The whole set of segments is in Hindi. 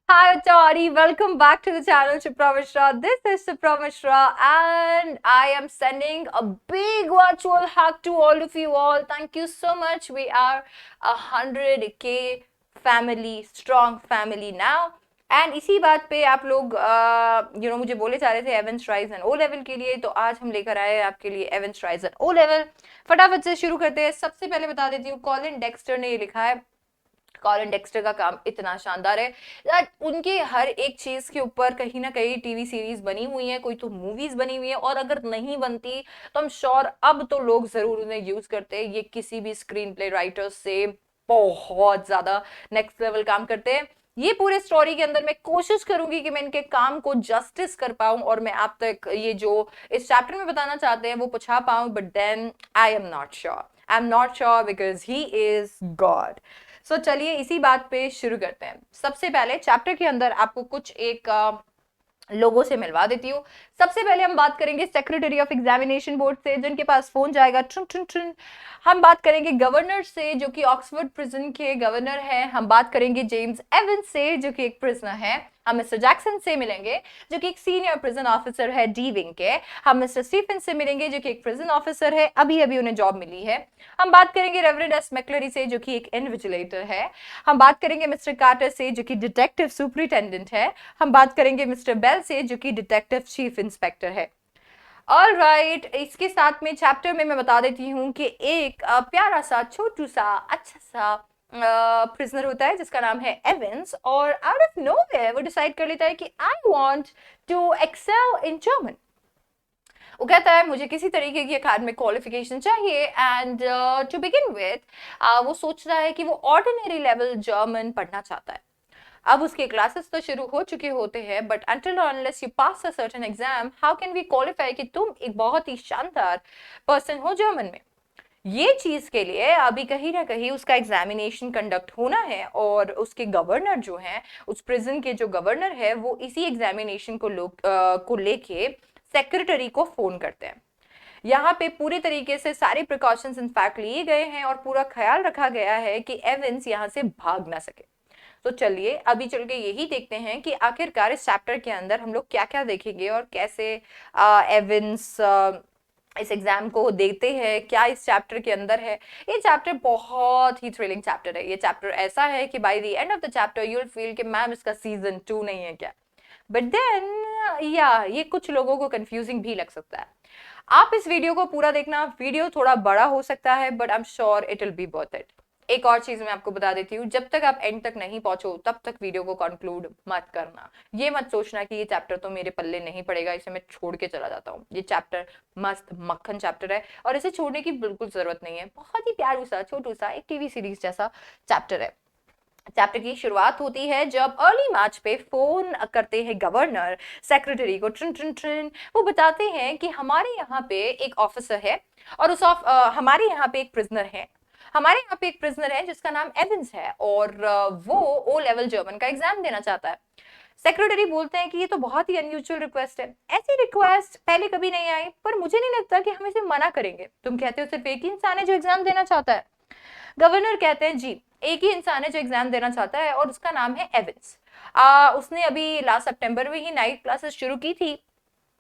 Hi, Tori. Welcome back to the channel, Chipra Mishra. This is Chipra Mishra, and I am sending a big virtual hug to all of you all. Thank you so much. We are 100K family, strong family now. And इसी बात पे आप लोग मुझे बोले जा रहे थे एवेंस राइजन ओ लेवल के लिए, तो आज हम लेकर आए आपके लिए एवेंस राइजन ओ लेवल। फटाफट से शुरू करते हैं। सबसे पहले बता देती हूँ, कॉलिन डेक्स्टर ने ये लिखा है। कॉलिन डेक्स्टर का काम इतना शानदार है दैट उनके हर एक चीज के ऊपर कहीं ना कहीं टीवी सीरीज बनी हुई है, कोई तो मूवीज बनी हुई है, और अगर नहीं बनती तो हम श्योर अब तो लोग जरूर उन्हें यूज करते हैं। ये किसी भी स्क्रीन प्ले राइटर से बहुत ज्यादा नेक्स्ट लेवल काम करते हैं। ये पूरे स्टोरी के अंदर मैं कोशिश करूंगी कि मैं इनके काम को जस्टिस कर पाऊं और मैं आप तक ये जो इस चैप्टर में बताना चाहते हैं वो पहुंचा पाऊं, but then I am not sure because he is god. So चलिए इसी बात पे शुरू करते हैं। सबसे पहले चैप्टर के अंदर आपको कुछ एक लोगों से मिलवा देती हूँ। सबसे पहले हम बात करेंगे सेक्रेटरी ऑफ एग्जामिनेशन बोर्ड से, जिनके पास फोन जाएगा ट्रुन ट्रुन ट्रुन। हम बात करेंगे गवर्नर से, जो कि ऑक्सफोर्ड प्रिजन के गवर्नर हैं। हम बात करेंगे जेम्स एवंस से, जो कि एक प्रिजनर है। हम मिस्टर जैक्सन से मिलेंगे, जो कि एक सीनियर प्रिजन ऑफिसर है डी विंग के। हम मिस्टर स्टीफन से मिलेंगे, जो कि एक प्रिजन ऑफिसर है, अभी अभी उन्हें जॉब मिली है। हम बात करेंगे रेवरेंड एस मैक्लरी से, जो कि एक इन्विजिलेटर है। हम बात करेंगे मिस्टर कार्टर से, जो कि डिटेक्टिव सुपरिटेंडेंट है। हम बात करेंगे मिस्टर बेल से, जो कि डिटेक्टिव चीफ इंस्पेक्टर है। ऑल राइट, इसके साथ में चैप्टर में मैं बता देती हूँ कि एक प्यारा सा छोटू सा अच्छा सा प्रिजनर होता है जिसका नाम है एवेंस, और आउट ऑफ नोवेयर वो डिसाइड कर लेता है कि I want to excel in German. वो कहता है मुझे किसी तरीके की एकेडमिक क्वालिफिकेशन चाहिए, एंड टू बिगिन विथ वो सोच रहा है कि वो ऑर्डिनरी लेवल जर्मन पढ़ना चाहता है। अब उसके क्लासेस तो शुरू हो चुके होते हैं, but until unless you pass a certain exam how can we qualify कि तुम एक बहुत ही शानदार पर्सन हो जर्मन में। ये चीज के लिए अभी कहीं ना कहीं उसका एग्जामिनेशन कंडक्ट होना है, और उसके गवर्नर जो हैं, उस प्रिजन के जो गवर्नर है, वो इसी एग्जामिनेशन को लेके सेक्रेटरी को फोन करते हैं। यहाँ पे पूरे तरीके से सारे प्रिकॉशंस इनफैक्ट लिए गए हैं और पूरा ख्याल रखा गया है कि एवेंस यहाँ से भाग ना सके। तो चलिए अभी चल के यही देखते हैं कि आखिरकार इस चैप्टर के अंदर हम लोग क्या क्या देखेंगे और कैसे एवेंस इस एग्जाम को देते हैं, क्या इस चैप्टर के अंदर है। ये चैप्टर बहुत ही थ्रिलिंग चैप्टर है। ये चैप्टर ऐसा है कि by the end of the chapter you will feel कि मैम इसका सीजन 2 नहीं है क्या। बट देन ये कुछ लोगों को कंफ्यूजिंग भी लग सकता है। आप इस वीडियो को पूरा देखना। वीडियो थोड़ा बड़ा हो सकता है, but I am sure it will be worth it. एक और चीज मैं आपको बता देती हूँ, जब तक आप एंड तक नहीं पहुंचो तब तक वीडियो को कंक्लूड मत करना। ये मत सोचना कि ये चैप्टर तो मेरे पल्ले नहीं पड़ेगा, इसे मैं छोड़ के चला जाता हूँ। ये चैप्टर मस्त मक्खन चैप्टर है और इसे छोड़ने की बिल्कुल जरूरत नहीं है। बहुत ही प्यारू सा छोटू सा एक टीवी सीरीज जैसा चैप्टर है। चैप्टर की शुरुआत होती है जब अर्ली मार्च पे फोन करते हैं गवर्नर सेक्रेटरी को। ट्रिन ट्रिन ट्रिन वो बताते हैं कि हमारे यहाँ पे एक ऑफिसर है, और हमारे यहाँ पे एक प्रिजनर है। हमारे यहाँ पे एक प्रिजनर है जिसका नाम एवेंस है, और वो ओ लेवल जर्मन का एग्जाम देना चाहता है। सेक्रेटरी बोलते हैं कि ये तो बहुत ही अनयूजुअल रिक्वेस्ट है, ऐसी रिक्वेस्ट पहले कभी नहीं आई, पर मुझे नहीं लगता कि हम इसे मना करेंगे। तुम कहते हो सिर्फ एक ही इंसान है जो एग्जाम देना चाहता है। गवर्नर कहते हैं जी, एक ही इंसान है जो एग्जाम देना चाहता है और उसका नाम है एवेंस। उसने अभी लास्ट सितंबर में ही नाइट क्लासेस शुरू की थी,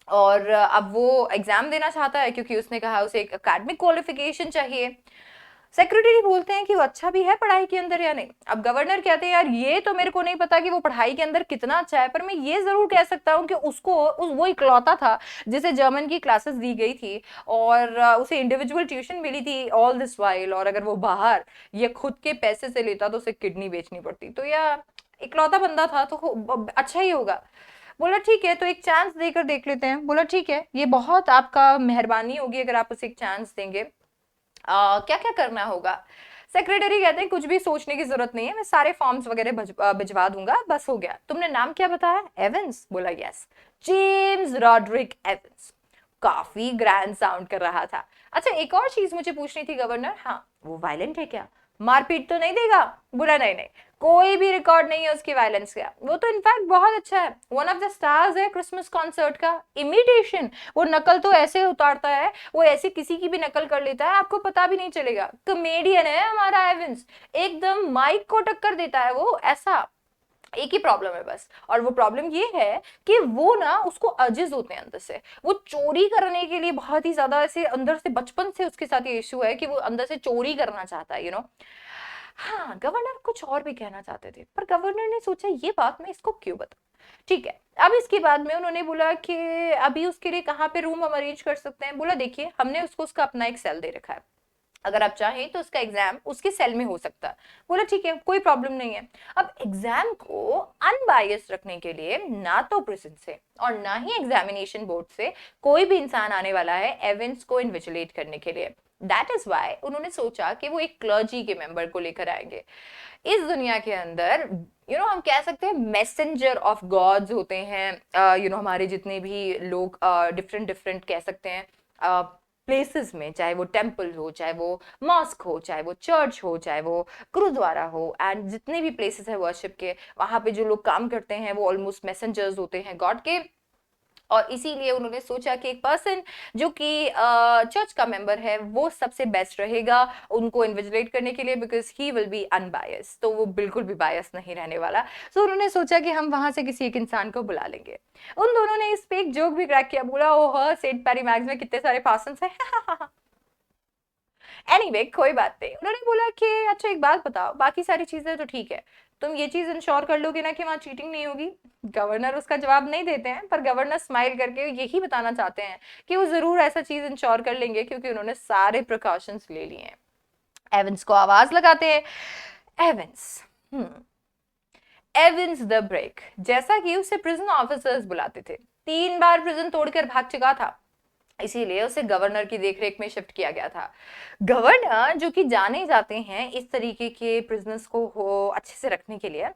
और अब वो एग्जाम देना चाहता है क्योंकि उसने कहा उसे एक एकेडमिक क्वालिफिकेशन चाहिए। सेक्रेटरी बोलते हैं कि वो अच्छा भी है पढ़ाई के अंदर या नहीं। अब गवर्नर कहते हैं यार ये तो मेरे को नहीं पता कि वो पढ़ाई के अंदर कितना अच्छा है, पर मैं ये जरूर कह सकता हूँ कि वो इकलौता था जिसे जर्मन की क्लासेस दी गई थी, और उसे इंडिविजुअल ट्यूशन मिली थी ऑल दिस वाइल, और अगर वो बाहर ये खुद के पैसे से लेता तो उसे किडनी बेचनी पड़ती। तो या इकलौता बंदा था तो अच्छा ही होगा। बोला ठीक है, तो एक चांस देकर देख लेते हैं। बोला ठीक है, ये बहुत आपका मेहरबानी होगी अगर आप उसे एक चांस देंगे। क्या क्या करना होगा। सेक्रेटरी कहते हैं कुछ भी सोचने की जरूरत नहीं है, मैं सारे फॉर्म्स वगैरह भिजवा दूंगा, बस हो गया। तुमने नाम क्या बताया? एवेंस। बोला यस, जेम्स रॉड्रिक एवेंस। काफी ग्रैंड साउंड कर रहा था। अच्छा एक और चीज मुझे पूछनी थी गवर्नर, हाँ वो वायलेंट है क्या? मारपीट तो नहीं देगा? बोला नहीं नहीं, कोई भी रिकॉर्ड नहीं है उसकी वायलेंस का। वो तो इनफैक्ट बहुत अच्छा है, वन ऑफ द स्टार्स है क्रिसमस कॉन्सर्ट का। इमिटेशन, वो नकल तो ऐसे उतारता है, वो ऐसे किसी की भी नकल कर लेता है, आपको पता भी नहीं चलेगा। कॉमेडियन है हमारा एवेंस, एकदम माइक को टक्कर देता है वो, ऐसा एक ही प्रॉब्लम है बस, और वो प्रॉब्लम ये है कि वो ना उसको अजिज होते हैं अंदर से, वो चोरी करने के लिए बहुत ही ज्यादा ऐसे अंदर से, बचपन से उसके साथ ये इशू है कि वो अंदर से चोरी करना चाहता है, हाँ, गवर्नर कुछ और भी कहना चाहते थे, पर गवर्नर ने सोचा ये बात मैं इसको क्यों बताऊं। ठीक है, अब इसके बाद में उन्होंने बोला कि अभी उसके लिए कहाँ पे रूम हम अरेंज कर सकते हैं। बोला देखिए, हमने उसको उसका अपना एक सेल दे रखा है, अगर आप चाहें तो उसका एग्जाम उसके सेल में हो सकता है। बोला ठीक है, कोई प्रॉब्लम नहीं है। अब एग्जाम को अनबायस्ड रखने के लिए ना तो प्रिजन से और ना ही एग्जामिनेशन बोर्ड से कोई भी इंसान आने वाला है एविंस को इन्विजिलेट करने के लिए। दैट इज वाई उन्होंने सोचा कि वो एक क्लर्जी के मेंबर को लेकर आएंगे। इस दुनिया के अंदर हम कह सकते हैं मैसेंजर ऑफ गॉड्स होते हैं, हमारे जितने भी लोग डिफरेंट डिफरेंट कह सकते हैं प्लेसेस में, चाहे वो टेम्पल हो, चाहे वो मॉस्क हो, चाहे वो चर्च हो, चाहे वो गुरुद्वारा हो, एंड जितने भी प्लेसेस है वर्शिप के, वहां पे जो लोग काम करते हैं वो ऑलमोस्ट मैसेंजर्स होते हैं गॉड के। और इसीलिए उन्होंने सोचा कि एक पर्सन जो कि चर्च का मेंबर है वो सबसे बेस्ट रहेगा उनको इन्विजिलेट करने के लिए, because he will be unbias, तो वो बिल्कुल भी बायस नहीं रहने वाला। सो उन्होंने सोचा कि हम वहां से किसी एक इंसान को बुला लेंगे। उन दोनों ने इस पे एक जोक भी क्रैक किया, बोला ओह सेंट पैरी मैग्स में कितने सारे पासन्स हैं। एनीवे कोई बात नहीं। उन्होंने बोला कि अच्छा एक बात बताओ, बाकी सारी चीजें तो ठीक है, तुम ये चीज इंश्योर कर लोगे ना कि वहां चीटिंग नहीं होगी। गवर्नर उसका जवाब नहीं देते हैं, पर गवर्नर स्माइल करके यही बताना चाहते हैं कि वो जरूर ऐसा चीज इंश्योर कर लेंगे, क्योंकि उन्होंने सारे प्रिकॉशंस ले लिए हैं। एविंस को आवाज लगाते हैं, एविंस, एविंस द ब्रेक, जैसा कि उसे प्रिजन ऑफिसर्स बुलाते थे। 3 बार प्रिजन तोड़कर भाग चुका था, इसीलिए उसे गवर्नर की देखरेख में शिफ्ट किया गया था। गवर्नर जो कि जाने जाते हैं इस तरीके के प्रिजनर्स को हो अच्छे से रखने के लिए,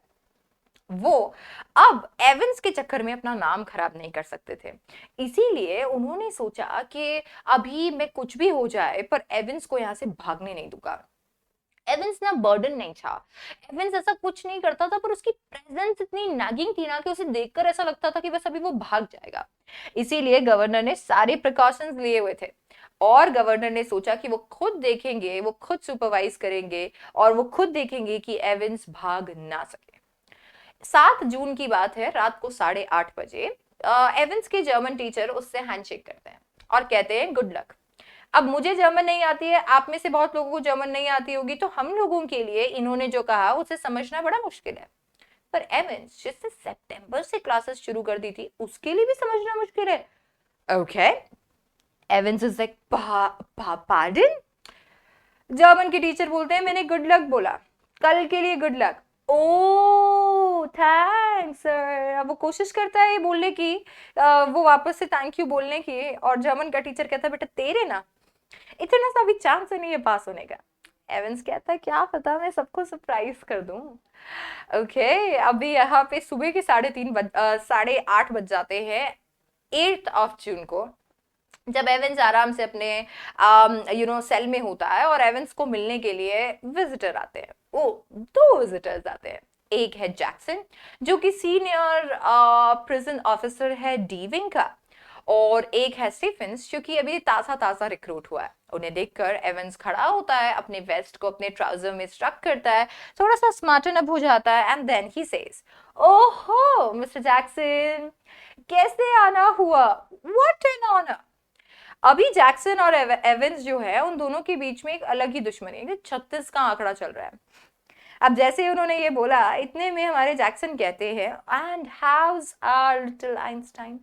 वो अब एविंस के चक्कर में अपना नाम खराब नहीं कर सकते थे। इसीलिए उन्होंने सोचा कि अभी मैं कुछ भी हो जाए पर एविंस को यहां से भागने नहीं दूंगा। एविंस ना बर्डन नहीं था, एविंस ऐसा कुछ नहीं करता था, पर उसकी प्रेजेंस इतनी नैगिंग थी ना कि उसे देखकर ऐसा लगता था कि बस अभी वो भाग जाएगा। इसीलिए गवर्नर ने सारे प्रिकॉशंस लिए हुए थे, और गवर्नर ने सोचा कि वो खुद देखेंगे, वो खुद सुपरवाइज करेंगे, और वो खुद देखेंगे कि एविंस भाग ना सके। 7 जून की बात है, रात को 8:30 बजे एविंस के जर्मन टीचर उससे हैंडशेक करते हैं और कहते हैं गुड लक। अब मुझे जर्मन नहीं आती है, आप में से बहुत लोगों को जर्मन नहीं आती होगी, तो हम लोगों के लिए इन्होंने जो कहा उसे समझना बड़ा मुश्किल है, पर एविंस जिससे सितंबर से क्लासेस शुरू कर दी थी उसके लिए भी समझना मुश्किल है। Okay, Evans is like pardon. German के टीचर बोलते हैं मैंने गुड लक बोला, कल के लिए good luck. Oh thanks sir. अब वो कोशिश करता है ये बोलने की, वो वापस से थैंक यू बोलने की, और जर्मन का टीचर कहता है बेटा तेरे ना इतना सा भी चांस नहीं है पास होने का। एविंस कहता है क्या पता, मैं सबको सरप्राइज कर दूं। ओके, अभी यहाँ पे सुबह के 8:30 बज जाते हैं 8 जून को, जब एवेंस आराम से अपने सेल में होता है, और एवेंस को मिलने के लिए विजिटर आते हैं। वो 2 विजिटर्स आते हैं, एक है जैक्सन जो कि सीनियर प्रिजन ऑफिसर है डी विंग का, और एक है स्टीफेंस जो कि अभी ताजा ताजा रिक्रूट हुआ है। उन्हें देखकर एवेंस खड़ा होता है, अपने वेस्ट को अपने ट्राउजर में स्ट्रक करता है, थोड़ा सा स्मार्टन अप हो जाता है, एंड देन ही सेज ओहो मिस्टर जैक्सन, कैसे आना हुआ, व्हाट एन ऑनर। अभी जैक्सन और एवेंस जो है उन दोनों के बीच में एक अलग ही दुश्मनी है, 36 का आंकड़ा चल रहा है। अब जैसे उन्होंने ये बोला, इतने में हमारे जैक्सन कहते हैं and how's our little Einstein,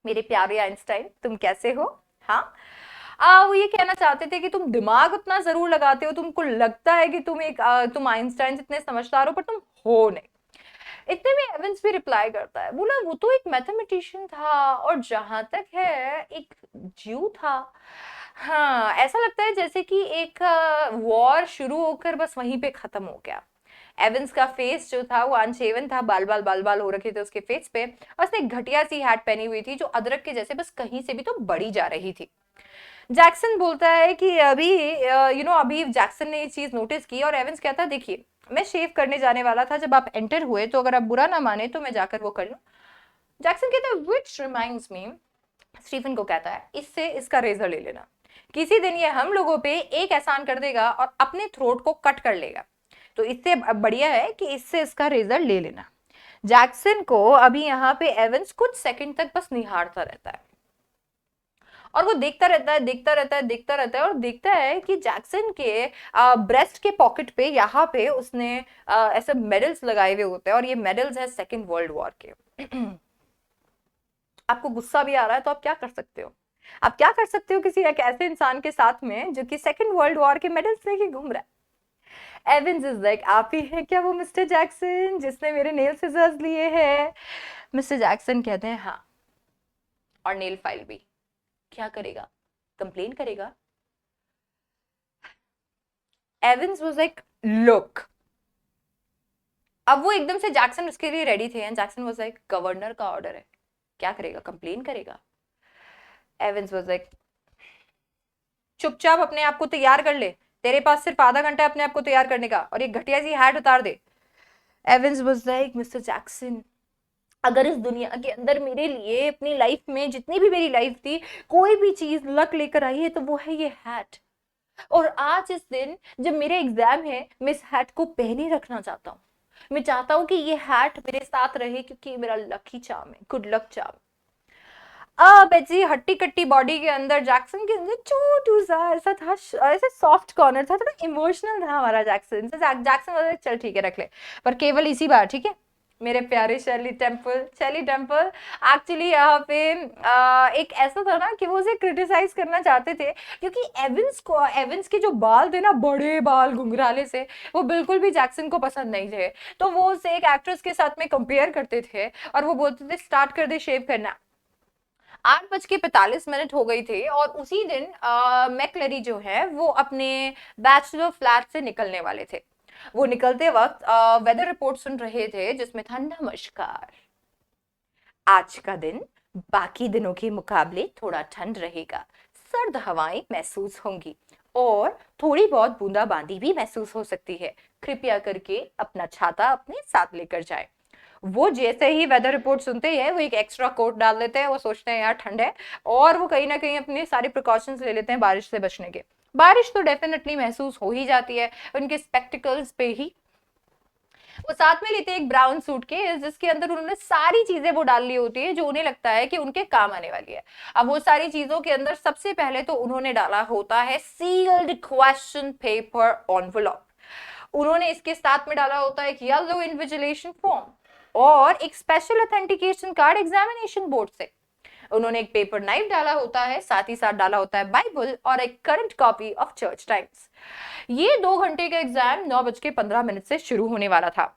मेरे प्यारे आइंस्टाइन तुम कैसे हो। हाँ, वो ये कहना चाहते थे कि तुम दिमाग उतना जरूर लगाते हो, तुमको लगता है कि तुम आइंस्टाइन जितने समझदार हो, पर तुम हो नहीं। इतने में एवेंस भी रिप्लाई करता है, बोला वो तो एक मैथमेटिशियन था, और जहां तक है एक ज्यू था। हाँ, ऐसा लगता है जैसे कि एक वॉर शुरू होकर बस वहीं पे खत्म हो गया। एवेंस का फेस जो था वो अनशेवन था, बाल बाल हो रखे थे उसके फेस पे, और उसने एक घटिया सी हैट पहनी हुई थी जो अदरक के जैसे बस कहीं से भी तो बड़ी जा रही थी। जैक्सन बोलता है कि अभी जैक्सन ने ये चीज नोटिस की, और एवेंस कहता है देखिए मैं शेव करने जाने वाला था जब आप एंटर हुए, तो अगर आप बुरा ना माने तो मैं जाकर वो कर लूं। जैक्सन कहता है व्हिच रिमाइंड्स मी, स्टीफन को कहता है इससे इसका रेजर ले लेना, किसी दिन ये हम लोगों पे एक एहसान कर देगा और अपने थ्रोट को कट कर लेगा, तो इससे बढ़िया है कि इससे इसका रेजर ले लेना। जैक्सन को अभी यहाँ पे एवंस कुछ सेकंड तक बस निहारता रहता है और वो देखता रहता है, देखता रहता है, देखता रहता है और देखता है कि जैक्सन के ब्रेस्ट के पॉकेट पे यहाँ पे उसने ऐसे मेडल्स लगाए हुए होते हैं और ये मेडल्स है सेकेंड वर्ल्ड वॉर के। आपको गुस्सा भी आ रहा है तो आप क्या कर सकते हो? आप क्या कर सकते हो किसी एक ऐसे इंसान के साथ में जो कि सेकेंड वर्ल्ड वॉर के मेडल्स लेके घूम रहा है? एविंस इज लाइक, आप ही हैं क्या वो मिस्टर जैक्सन जिसने मेरे नेल सिजर्स लिए हैं? मिस्टर जैक्सन कहते हैं हाँ, और नेल फाइल भी। क्या करेगा? कंप्लेन करेगा? एविंस वाज लाइक लुक, अब वो एकदम से जैक्सन उसके लिए रेडी थे and Jackson was like governor का ऑर्डर है, क्या करेगा? कंप्लेन करेगा? एविंस वाज लाइक चुपचाप अपने आप को तैयार कर ले, तेरे पास सिर्फ आधा घंटा है अपने आप को तैयार करने का और ये घटिया सी हैट उतार दे। Evince was like mister Jackson, अगर इस दुनिया के अंदर मेरे लिए अपनी लाइफ में जितनी भी मेरी लाइफ थी कोई भी चीज लक लेकर आई है तो वो है ये हैट, और आज इस दिन जब मेरे एग्जाम है मैं इस हैट को पहने रखना चाहता हूँ। मैं चाहता हूँ कि ये हैट मेरे साथ रहे क्योंकि ये मेरा लकी चार्म है, गुड लक चार्म। अब ऐसी हट्टी कट्टी बॉडी के अंदर जैक्सन के अंदर छोटू सा ऐसा था, ऐसे सॉफ्ट कॉर्नर था, थोड़ा इमोशनल था हमारा जैक्सन। जैक्सन चल ठीक है रख ले, पर केवल इसी बार, ठीक है मेरे प्यारे शैली टेम्पल। शैली टेम्पल एक्चुअली यहाँ पे एक ऐसा था ना कि वो उसे क्रिटिसाइज करना चाहते थे क्योंकि एविंस के जो बाल थे ना, बड़े बाल घुंघराले से, वो बिल्कुल भी जैक्सन को पसंद नहीं थे। तो वो उसे एक एक्ट्रेस के साथ में कंपेयर करते थे और वो बोलते थे स्टार्ट कर दे शेव करना। 8:45 हो गई थी और उसी दिन मैकलरी जो है वो अपने बैचलर फ्लैट से निकलने वाले थे। वो निकलते वक्त वेदर रिपोर्ट सुन रहे थे जिसमें था नमस्कार, आज का दिन बाकी दिनों के मुकाबले थोड़ा ठंड रहेगा, सर्द हवाएं महसूस होंगी और थोड़ी बहुत बूंदाबांदी भी महसूस हो सकती है, कृपया करके अपना छाता अपने साथ लेकर जाए। वो जैसे ही वेदर रिपोर्ट सुनते हैं वो एक एक्स्ट्रा कोट डाल लेते हैं, वो सोचते हैं यार ठंड है, और वो कहीं ना कहीं अपने सारे प्रिकॉशंस ले लेते हैं बारिश से बचने के। बारिश तो डेफिनेटली महसूस हो ही जाती है उनके स्पेक्टिकल्स पे ही। वो साथ में लेते हैं एक ब्राउन सूट के जिसके अंदर उन्होंने सारी चीजें वो डाल ली होती है जो उन्हें लगता है कि उनके काम आने वाली है। अब वो सारी चीजों के अंदर सबसे पहले तो उन्होंने डाला होता है सील्ड क्वेश्चन पेपर एनवेलप। उन्होंने इसके साथ में डाला होता है एक येलो इन्विजिलेशन फॉर्म और एक special authentication card examination board से। उन्होंने एक पेपर नाइफ डाला होता है, साथ ही साथ डाला होता है बाइबल और एक current copy of church times. ये 2 घंटे का एग्जाम 9:15 से शुरू होने वाला था।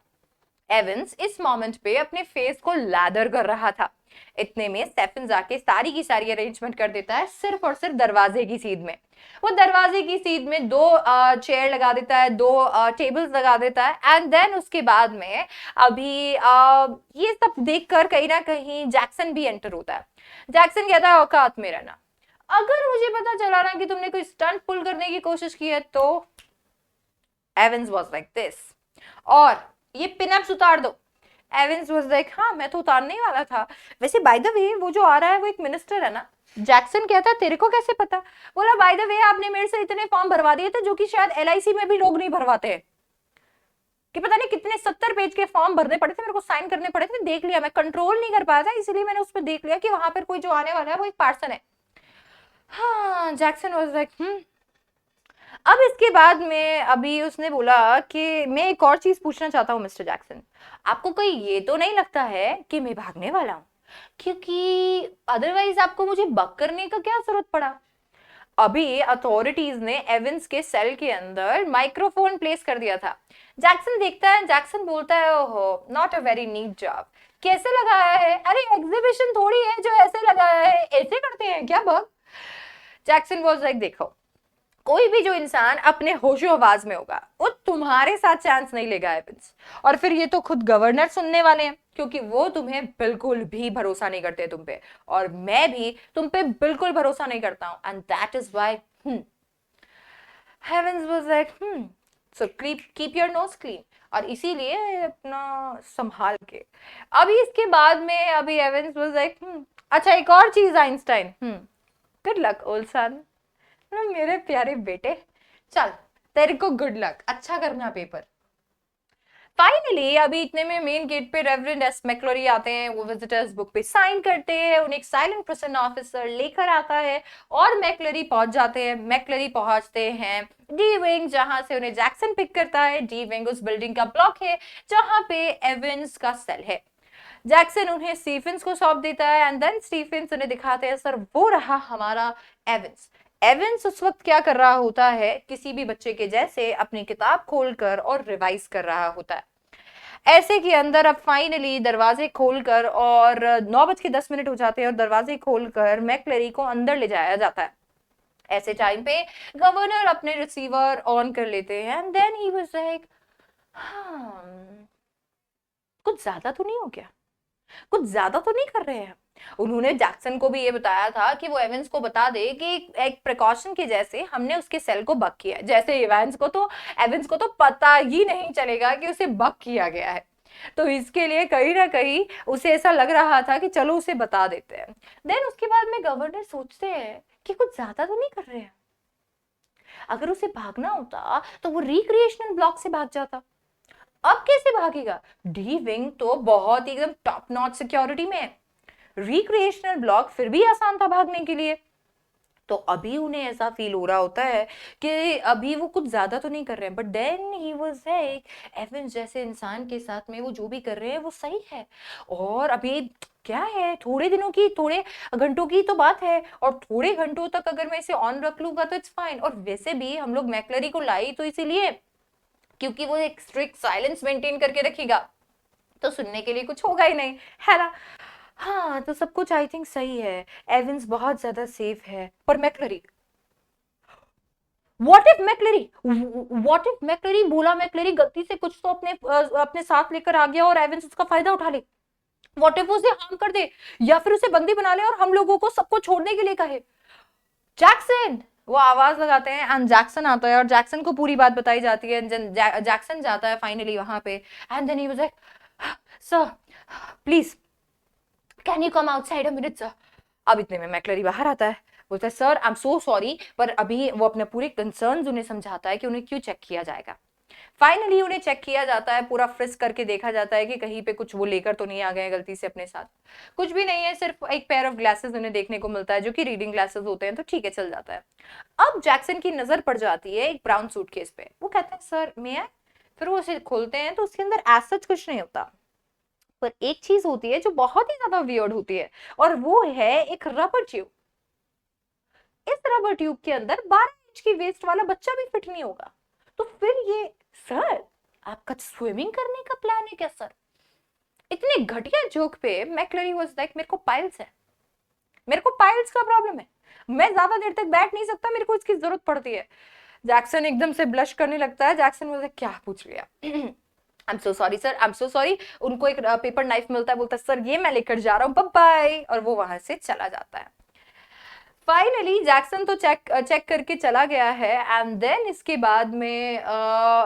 एवंस इस मोमेंट पे अपने फेस को लैदर कर रहा था। इतने में स्टेफन जाके सारी की सारी अरेंजमेंट कर देता है सिर्फ और सिर्फ दरवाजे की सीध में। वो दरवाजे की सीध में 2 चेयर लगा देता है, 2 टेबल्स लगा देता है एंड देन उसके बाद में अभी ये सब देखकर कहीं ना कहीं जैक्सन भी एंटर होता है। जैक्सन कहता है औकात में रहना, अगर मुझे पता चला ना कि तुमने कोई स्टंट पुल करने की कोशिश की है तो। एवंस वाज लाइक दिस, और ये पिनअप्स उतार दो। एवंस वाज लाइक हाँ मैं तो उतारने ही वाला था, वैसे बाय द वे वो जो आ रहा है वो एक मिनिस्टर है ना। जैक्सन कहता है तेरे को कैसे पता? बोला बाय द वे आपने मेरे से इतने फॉर्म भरवा दिए थे जो कि शायद LIC में भी लोग नहीं भरवाते हैं, कि पता नहीं कितने 70 पेज के फॉर्म भरने पड़े थे, मेरे को साइन करने पड़े थे, देख लिया, मैं कंट्रोल नहीं कर पाया था इसलिए मैंने उसमें देख लिया कि वहां पर कोई जो आने वाला है वो एक पार्सन है। हाँ, जैक्सन वाज लाइक अब इसके बाद में अभी उसने बोला कि मैं एक और चीज पूछना चाहता हूँ मिस्टर जैक्सन, आपको कोई ये तो नहीं लगता है कि मैं भागने वाला हूँ? क्योंकि अदरवाइज आपको मुझे बक करने का क्या जरूरत पड़ा? अभी अथॉरिटीज ने एविंस के सेल के अंदर माइक्रोफोन प्लेस कर दिया था। जैक्सन देखता है, जैक्सन बोलता है ओहो not a very neat job. कैसे लगाया है? अरे एग्जीबिशन थोड़ी है जो ऐसे लगाया है, ऐसे करते हैं क्या बग? जैक्सन वाज लाइक देखो, कोई भी जो इंसान अपने होशो आवाज में होगा वो तुम्हारे साथ चांस नहीं लेगा एविंस, और फिर ये तो खुद गवर्नर सुनने वाले हैं क्योंकि वो तुम्हें बिल्कुल भी भरोसा नहीं करते तुम पे, और मैं भी तुम पे बिल्कुल भरोसा नहीं करता हूं and that is why Evans was like so keep your nose clean, और इसीलिए अपना संभाल के। अभी इसके बाद में अभी एवेंस वाज लाइक अच्छा एक और चीज Einstein, good luck old son, मेरे प्यारे बेटे, चल तेरे को गुड लक, अच्छा करना पेपर। फाइनली अभी इतने में मेन गेट पे रेवरेंड एस मैक्लोरी आते हैं, वो विजिटर्स बुक पे साइन करते हैं, उन्हें एक साइलेंट पर्सन ऑफिसर लेकर आता है और मैक्लोरी पहुंच जाते हैं। मैक्लोरी पहुंचते हैं डी विंग, जहां से उन्हें जैक्सन पिक करता है। डी विंग उस बिल्डिंग का ब्लॉक है जहां पे एवेंस का सेल है। जैक्सन उन्हें स्टीफेंस को सौंप देता है एंड देन स्टीफेंस उन्हें दिखाते हैं, सर वो रहा हमारा एवेंस। एवेंस उस वक्त क्या कर रहा होता है, किसी भी बच्चे के जैसे अपनी किताब खोलकर और रिवाइज कर रहा होता है। ऐसे के अंदर अब फाइनली दरवाजे खोलकर, और 9:10 हो जाते हैं और दरवाजे खोलकर मैक्लेरी को अंदर ले जाया जाता है। ऐसे टाइम पे गवर्नर अपने रिसीवर ऑन कर लेते हैं and then he was like, कुछ ज्यादा तो नहीं हो गया, कुछ ज्यादा तो नहीं कर रहे हैं। उन्होंने जैक्सन को भी ये बताया था कि वो एवेंस को बता दे कि एक प्रिकॉशन के जैसे हमने उसके सेल को बग किया है। जैसे एवेंस को तो पता ही नहीं चलेगा कि उसे बग किया गया है। तो इसके लिए कहीं ना कहीं उसे ऐसा लग रहा था कि चलो उसे बता देते हैं। देन उसके बाद में गवर्नर सोचते हैं कि कुछ ज्यादा तो नहीं कर रहे हैं। अगर उसे भागना होता तो वो रिक्रिएशनल ब्लॉक से भाग जाता। अब कैसे भागेगा? डी विंग तो बहुत ही एकदम टॉप नॉच सिक्योरिटी में है। रिक्रिएशनल ब्लॉक फिर भी आसान था भागने के लिए। तो अभी उन्हें ऐसा फील हो रहा होता है कि अभी वो कुछ ज्यादा तो नहीं कर रहे हैं, but then he was like, Evans जैसे इंसान के साथ में वो जो भी कर रहे हैं वो सही है। और अभी क्या है, थोड़े दिनों की, थोड़े घंटों की तो बात है, और थोड़े घंटों तक अगर मैं इसे ऑन रख लूंगा तो इट्स फाइन। और वैसे भी हम लोग मैक्लरी को लाई तो इसीलिए क्योंकि वो एक स्ट्रिक्ट साइलेंस मेंटेन करके रखेगा, तो सुनने के लिए कुछ होगा ही नहीं, है ना। हाँ, तो सब कुछ आई थिंक सही है। एवेंस बहुत ज्यादा सेफ है, पर मैक्लरी, व्हाट इफ मैक्लरी बोला, मैक्लरी गलती से कुछ तो अपने साथ लेकर आ गया और एवेंस उसका फायदा उठा ले। व्हाट इफ उसे हार्म कर दे, या फिर उसे बंदी बना ले और हम लोगों को सबको छोड़ने के लिए कहे। जैक्सन, वो आवाज लगाते हैं एंड जैक्सन आता है और जैक्सन को पूरी बात बताई जाती है। जैक्सन जाता है फाइनली वहां पे and then he was like, sir please can you come outside a minute sir. अब इतने में मैक्लरी बाहर आता है, बोलता है sir I am so sorry, पर अभी वो अपने पूरे कंसर्न्स उन्हें समझाता है कि उन्हें क्यों चेक किया जाएगा। फाइनली उन्हें चेक किया जाता है, पूरा फ्रिस्क करके देखा जाता है कि कहीं पे कुछ वो लेकर तो नहीं आ गए गलती से अपने साथ। कुछ भी नहीं है, सिर्फ एक पेयर ऑफ ग्लासेस उन्हें देखने को मिलता है जो कि रीडिंग ग्लासेस होते हैं, तो ठीक है चल जाता है। अब जैक्सन की नजर पड़ जाती है एक ब्राउन सूटकेस पे। वो कहते हैं सर मे आई। फिर वो उसे खोलते हैं तो उसके अंदर एज सच कुछ नहीं होता, पर एक चीज होती है जो बहुत ही ज्यादा वियर्ड होती है, और वो है एक रबर ट्यूब। इस रबर ट्यूब के अंदर 12 इंच की वेस्ट वाला बच्चा भी फिट नहीं होगा। तो फिर ये, सर आपका स्विमिंग करने का प्लान है क्या सर? इतने घटिया जोक पे मैक्लरी वाज लाइक, मेरे को पाइल्स है, मेरे को पाइल्स का प्रॉब्लम है, मैं ज्यादा देर तक बैठ नहीं सकता, मेरे को इसकी जरूरत पड़ती है। जैक्सन एकदम से ब्लश करने लगता है। जैक्सन मुझे क्या पूछ लिया? आई am so sorry sir, I am so sorry. उनको एक पेपर नाइफ मिलता है, बोलता है सर ये मैं लेकर जा रहा हूँ, बाय बाय, और वो वहां से चला जाता है। फाइनली जैक्सन तो चेक करके चला गया है एंड देन इसके बाद में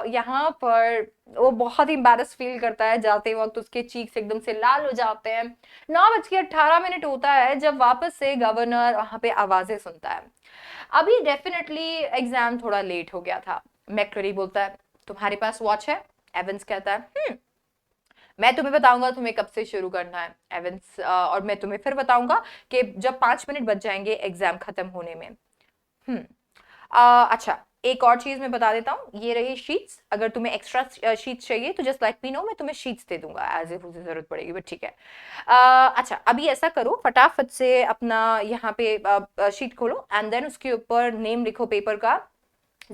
यहाँ पर वो बहुत ही एम्बैरस फील करता है जाते वक्त, उसके चीक्स एकदम से लाल हो जाते हैं। 9:18 होता है जब वापस से गवर्नर वहां पे आवाजें सुनता है। अभी डेफिनेटली एग्जाम थोड़ा लेट हो गया था। मैक्लरी बोलता है तुम्हारे पास वॉच है? एवेंस कहता है मैं तुम्हें बताऊंगा तुम्हें कब से शुरू करना है एवेंस, और मैं तुम्हें फिर बताऊंगा कि जब 5 मिनट बच जाएंगे एग्जाम खत्म होने में। अच्छा, एक और चीज मैं बता देता हूँ, ये रही शीट्स। अगर तुम्हें एक्स्ट्रा शीट्स चाहिए तो जस्ट लेट मी नो, मैं तुम्हें शीट्स दे दूंगा एज इफ उसे जरूरत पड़ेगी, बट ठीक है। अच्छा, अभी ऐसा करो फटाफट से अपना यहाँ पे शीट खोलो एंड देन उसके ऊपर नेम लिखो पेपर का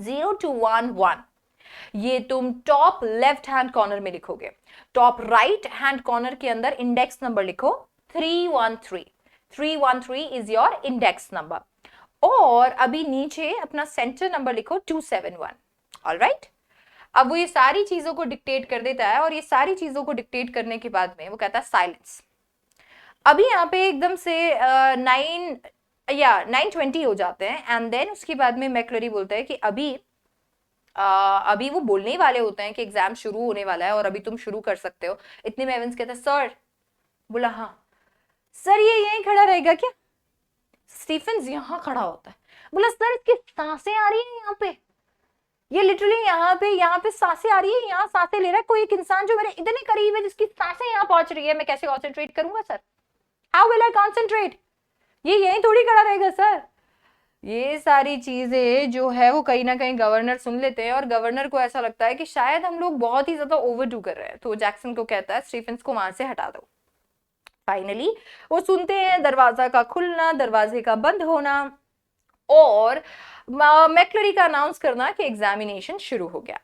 0211। ये तुम टॉप लेफ्ट हैंड कॉर्नर में लिखोगे। टॉप राइट हैंड कॉर्नर के अंदर इंडेक्स नंबर लिखो 313। 313 इज योर इंडेक्स नंबर। और अभी नीचे अपना सेंटर नंबर लिखो 271। ऑलराइट, अब वो ये सारी चीजों को डिक्टेट कर देता है, और ये सारी चीजों को डिक्टेट करने के बाद में वो कहता है साइलेंस। अभी यहाँ पे एकदम से 920 हो जाते हैं एंड देन उसके बाद में मैक्लरी बोलता है कि अभी वो बोलने ही वाले होते हैं कि एग्जाम शुरू होने वाला है और अभी तुम शुरू कर सकते हो। इतने में एवेंस कहता है सर। बोला हाँ सर, ये यहीं खड़ा रहेगा क्या? स्टीफेंस यहाँ खड़ा होता है। बोला सर इसकी सांसें आ रही है यहाँ पे। ये लिटरली यहाँ पे सांसें आ रही है, यहाँ सांसें ले रहा है कोई एक इंसान जो मेरे इतने करीब है, जिसकी सांसें यहाँ पहुंच रही है, मैं कैसे कॉन्सेंट्रेट करूंगा sir? How will I concentrate? ये यहीं थोड़ी खड़ा रहेगा सर। ये सारी चीजें जो है वो कहीं ना कहीं गवर्नर सुन लेते हैं, और गवर्नर को ऐसा लगता है कि शायद हम लोग बहुत ही ज्यादा ओवरडू कर रहे हैं, तो जैक्सन को कहता है स्टीफेंस को वहां से हटा दो। फाइनली वो सुनते हैं दरवाजा का खुलना, दरवाजे का बंद होना, और मैक्लरी का अनाउंस करना कि एग्जामिनेशन शुरू हो गया।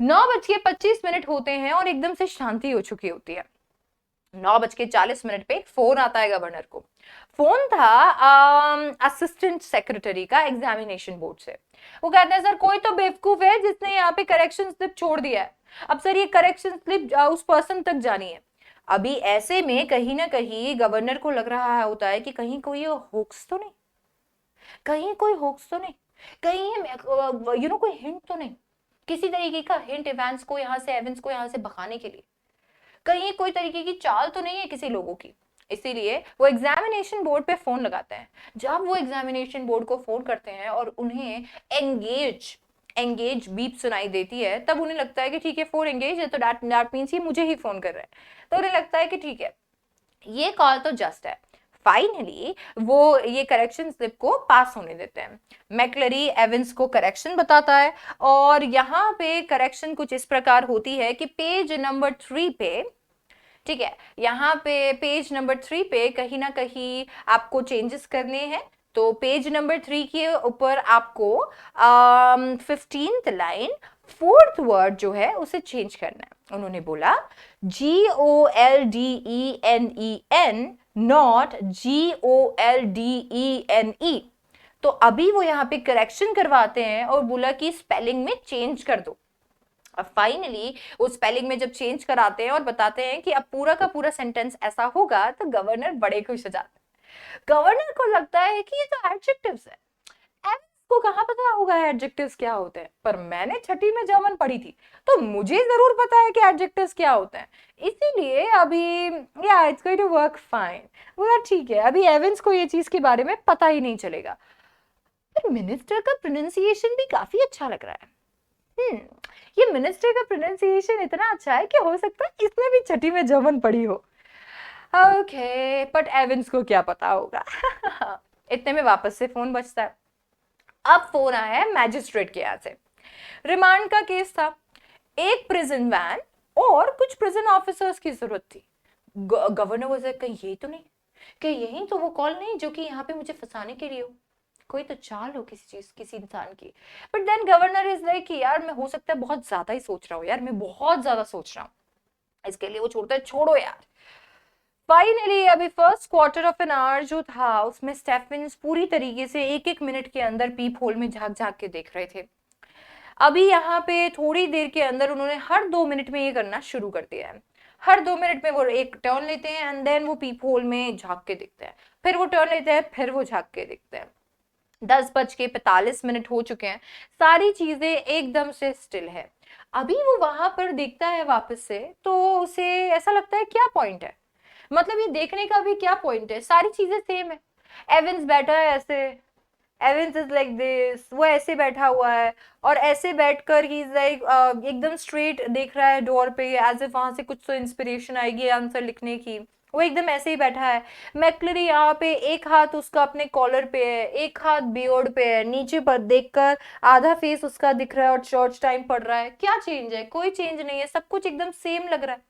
9:25 होते हैं और एकदम से शांति हो चुकी होती है। 9:40 पे एक फोन आता है गवर्नर को। फोन था असिस्टेंट सेक्रेटरी का एग्जामिनेशन बोर्ड से। वो कहते हैं सर कोई तो बेवकूफ है जिसने यहाँ पे करेक्शन स्लिप छोड़ दिया है, अब सर ये करेक्शन स्लिप उस पर्सन तक जानी है। अभी ऐसे में कहीं ना कहीं गवर्नर को लग रहा होता है कि कहीं कोई होक्स तो नहीं, कहीं कोई होक्स तो नहीं, कहीं कोई हिंट तो नहीं, किसी तरीके का हिंट एवेंस को यहाँ से भगाने के लिए, कहीं कोई तरीके की चाल तो नहीं है किसी लोगों की। इसीलिए वो एग्जामिनेशन बोर्ड पे फोन लगाते हैं। जब वो एग्जामिनेशन बोर्ड को फोन करते हैं और उन्हें एंगेज बीप सुनाई देती है, तब उन्हें लगता है कि ठीक है फोन एंगेज है, तो दैट मींस ये मुझे ही फोन कर रहा है। तो उन्हें लगता है कि ठीक है ये कॉल तो जस्ट है। फाइनली वो ये करेक्शन स्लिप को पास होने देते हैं। मैक्लरी एवेंस को करेक्शन बताता है, और यहाँ पे करेक्शन कुछ इस प्रकार होती है कि पेज नंबर 3 पे, ठीक है, यहाँ पे पेज नंबर 3 पे कहीं ना कहीं आपको चेंजेस करने हैं। तो पेज नंबर 3 के ऊपर आपको 15th लाइन 4th वर्ड जो है उसे चेंज करना है। उन्होंने बोला GOLDENEN नॉट GOLDENE। तो अभी वो यहाँ पे करेक्शन करवाते हैं और बोला कि स्पेलिंग में चेंज कर दो। अब फाइनली वो स्पेलिंग में जब चेंज कराते हैं और बताते हैं कि अब पूरा का पूरा सेंटेंस ऐसा होगा, तो गवर्नर बड़े खुश हो जाते हैं। गवर्नर को लगता है कि ये तो एडजेक्टिव्स है, को कहाँ पता होगा एडजेक्टिव्स क्या होते हैं, पर मैंने छठी में जर्मन पढ़ी थी तो मुझे जरूर पता है कि एडजेक्टिव्स क्या होते हैं। इसीलिए अभी या it's going to work fine. बोला ठीक है, अभी एवेंस को ये चीज के बारे में पता ही नहीं चलेगा। पर मिनिस्टर का प्रोनाउंसिएशन भी काफी अच्छा लग रहा है। ये मिनिस्टर का प्रोनाउंसिएशन इतना अच्छा है कि हो सकता है इसने भी छठी में जर्मन पढ़ी हो। ओके, बट एवेंस को क्या पता होगा। इतने में वापस से फोन बजता है। अब फोन आया है मैजिस्ट्रेट के यहाँ से। रिमांड का केस था, एक प्रिजन वैन और कुछ प्रिजन ऑफिसर्स की जरूरत थी। गवर्नर वाज लाइक कहीं यही तो नहीं, कहीं यही तो वो कॉल नहीं जो कि यहाँ पे मुझे फंसाने के लिए हो, कोई तो चाल हो किसी चीज किसी इंसान की। But then governor is like कि यार मैं हो सकता है बहुत ज्यादा ही सोच रहा हूँ, यार मैं बहुत ज्यादा सोच रहा हूँ, इसके लिए वो छोड़ता है, छोड़ो यार। फाइनली अभी first quarter of an hour जो था उसमें स्टेफेंस पूरी तरीके से एक एक मिनट के अंदर पीप होल में झांक झांक के देख रहे थे। अभी यहाँ पे थोड़ी देर के अंदर उन्होंने हर 2 मिनट में ये करना शुरू कर दिया है। हर 2 मिनट में वो एक टर्न लेते हैं एंड देन वो पीप होल में झांक के देखते हैं, फिर वो टर्न लेते हैं, फिर वो झांक के देखते हैं। 10:45 हो चुके हैं, सारी चीजें एकदम से स्टिल है। अभी वो वहां पर देखता है वापस से, तो उसे ऐसा लगता है क्या पॉइंट है, मतलब ये देखने का भी क्या पॉइंट है, सारी चीजें सेम है। एवेंस बैठा है ऐसे, एवेंस इज लाइक दिस, वो ऐसे बैठा हुआ है और ऐसे बैठकर ही इज लाइक एकदम स्ट्रेट देख रहा है डोर पे, एज इफ वहां से कुछ तो इंस्पिरेशन आएगी आंसर लिखने की। वो एकदम ऐसे ही बैठा है। मैक्लरी यहाँ पे एक हाथ उसका अपने कॉलर पे है, एक हाथ बियर्ड पे है, नीचे पर देखकर आधा फेस उसका दिख रहा है और चर्च टाइम पढ़ रहा है। क्या चेंज है? कोई चेंज नहीं है, सब कुछ एकदम सेम लग रहा है,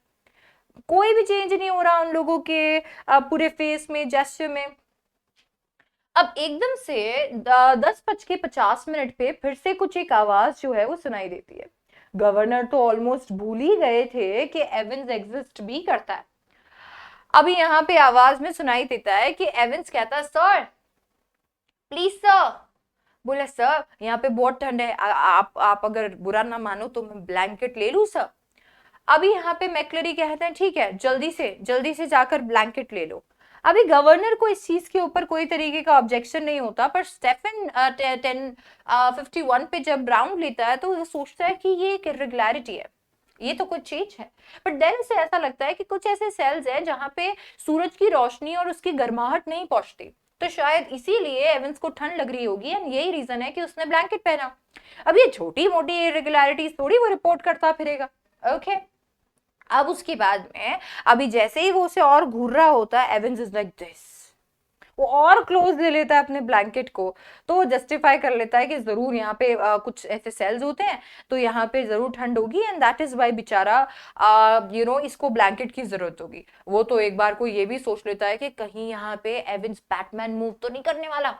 कोई भी चेंज नहीं हो रहा उन लोगों के पूरे फेस में, जेस्चर में। अब एकदम से 10:50 पे फिर से कुछ एक आवाज जो है वो सुनाई देती है। गवर्नर तो ऑलमोस्ट भूल ही गए थे कि एवेंस एग्जिस्ट भी करता है। अभी यहाँ पे आवाज में सुनाई देता है कि एवेंस कहता है सर प्लीज सर। बोले सर यहाँ पे बहुत ठंड है, आप अगर बुरा ना मानो तो मैं ब्लैंकेट ले लूं सर। अभी यहाँ पे मैक्लरी कहते हैं ठीक है जल्दी से जाकर ब्लैंकेट ले लो। अभी गवर्नर को इस चीज के ऊपर कोई तरीके का ऑब्जेक्शन नहीं होता, पर स्टेफन 10:51 पे जब राउंड लेता है तो वो सोचता है कि ये एक इरेगुलरिटी है, ये तो कुछ चीज है। बट देन से ऐसा लगता है कि कुछ ऐसे सेल्स हैं जहां पे सूरज की रोशनी और उसकी गर्माहट नहीं पहुंचती, तो शायद इसीलिए एवंस को ठंड लग रही होगी एंड यही रीजन है कि उसने ब्लैंकेट पहना। अब ये छोटी मोटी इरेगुलरिटीज थोड़ी वो रिपोर्ट करता फिरेगा। ओके अब उसके बाद में अभी जैसे ही वो उसे और घूर रहा होता है, एवंस इज लाइक दिस, वो और क्लोज ले लेता है अपने ब्लैंकेट को। तो वो जस्टिफाई कर लेता है कि जरूर यहाँ पे कुछ ऐसे सेल्स होते हैं तो यहाँ पे जरूर ठंड होगी एंड दैट इज वाई बेचारा इसको ब्लैंकेट की जरूरत होगी। वो तो एक बार को ये भी सोच लेता है कि कहीं यहाँ पे एविंस बैटमैन मूव तो नहीं करने वाला,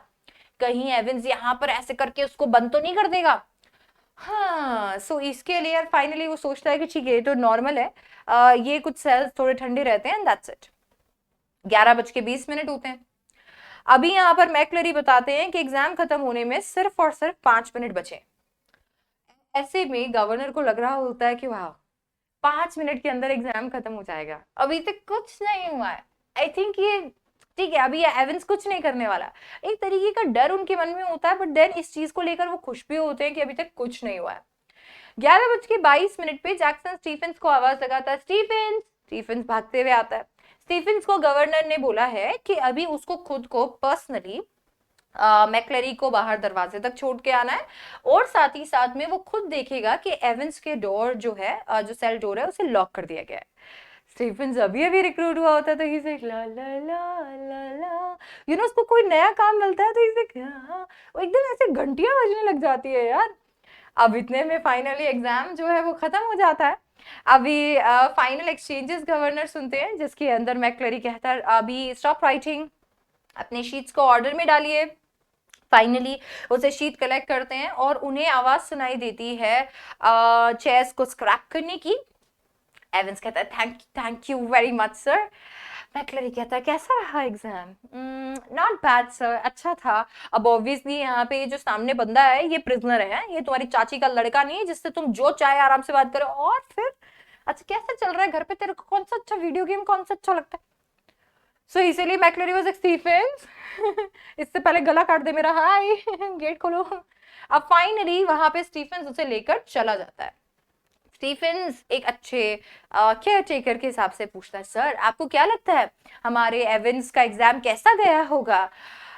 कहीं एविंस यहाँ पर ऐसे करके उसको बंद तो नहीं कर देगा। हाँ सो इसके लिए फाइनली वो सोचता है कि ठीक है ये तो नॉर्मल है, ये कुछ सेल्स थोड़े ठंडे रहते हैं, दैट्स इट। 11:20 होते हैं। अभी यहाँ पर मैक्लरी बताते हैं कि एग्जाम खत्म होने में सिर्फ और सिर्फ 5 मिनट बचे। ऐसे में गवर्नर को लग रहा होता है कि वाह 5 मिनट के अंदर एग्जाम खत्म हो जाएगा, अभी तक कुछ नहीं हुआ है। आई थिंक ये ठीक है, अभी ये एवंस कुछ नहीं करने वाला। एक तरीके का डर उनके मन में होता है, बट देन इस चीज को लेकर वो खुश भी होते हैं कि अभी तक कुछ नहीं हुआ है। 11:22 पे जैक्सन स्टीफेंस को आवाज लगाता है, स्टीफेंस। स्टीफेंस भागते हुए आता है। स्टीफेंस को गवर्नर ने बोला है कि अभी उसको खुद को पर्सनली मैक्लरी को बाहर दरवाजे तक छोड़ के आना है और साथ ही साथ में वो खुद देखेगा कि एवंस के डोर जो है जो सेल डोर है उसे लॉक कर दिया गया है। स्टीफेंस अभी अभी रिक्रूट हुआ होता है तो ही से ला ला ला ला ला उसको कोई नया काम मिलता है तो इसे वो एकदम ऐसे घंटियां बजने लग जाती है यार। अब इतने में फाइनली एग्जाम जो है वो खत्म हो जाता है। अभी फाइनल एक्सचेंजेस गवर्नर सुनते हैं जिसके अंदर मैक्लरी कहता है अभी स्टॉप राइटिंग, अपने शीट्स को ऑर्डर में डालिए। फाइनली उसे शीट कलेक्ट करते हैं और उन्हें आवाज सुनाई देती है चेयर्स को स्क्रैप करने की। एवंस कहता है thank you very much sir. McClary कहता है कैसा रहा एग्जाम? नॉट बैड सर, अच्छा था। अब ऑब्वियसली यहाँ पे जो सामने बंदा है ये प्रिजनर है, ये तुम्हारी चाची का लड़का नहीं है जिससे तुम जो चाहे आराम से बात करो। और फिर अच्छा कैसा चल रहा है घर पे, तेरे को कौन सा अच्छा वीडियो गेम कौन सा अच्छा लगता है? सो इसीलिए मैक्लरी वाज स्टीफेंस इससे पहले गला काट दे मेरा, हाय गेट खोलो। अब फाइनली वहां पे स्टीफेंस उसे लेकर चला जाता है। स्टीफेंस एक अच्छे केयर टेकर के हिसाब से पूछता है, सर आपको क्या लगता है हमारे एवंस का एग्जाम कैसा गया होगा?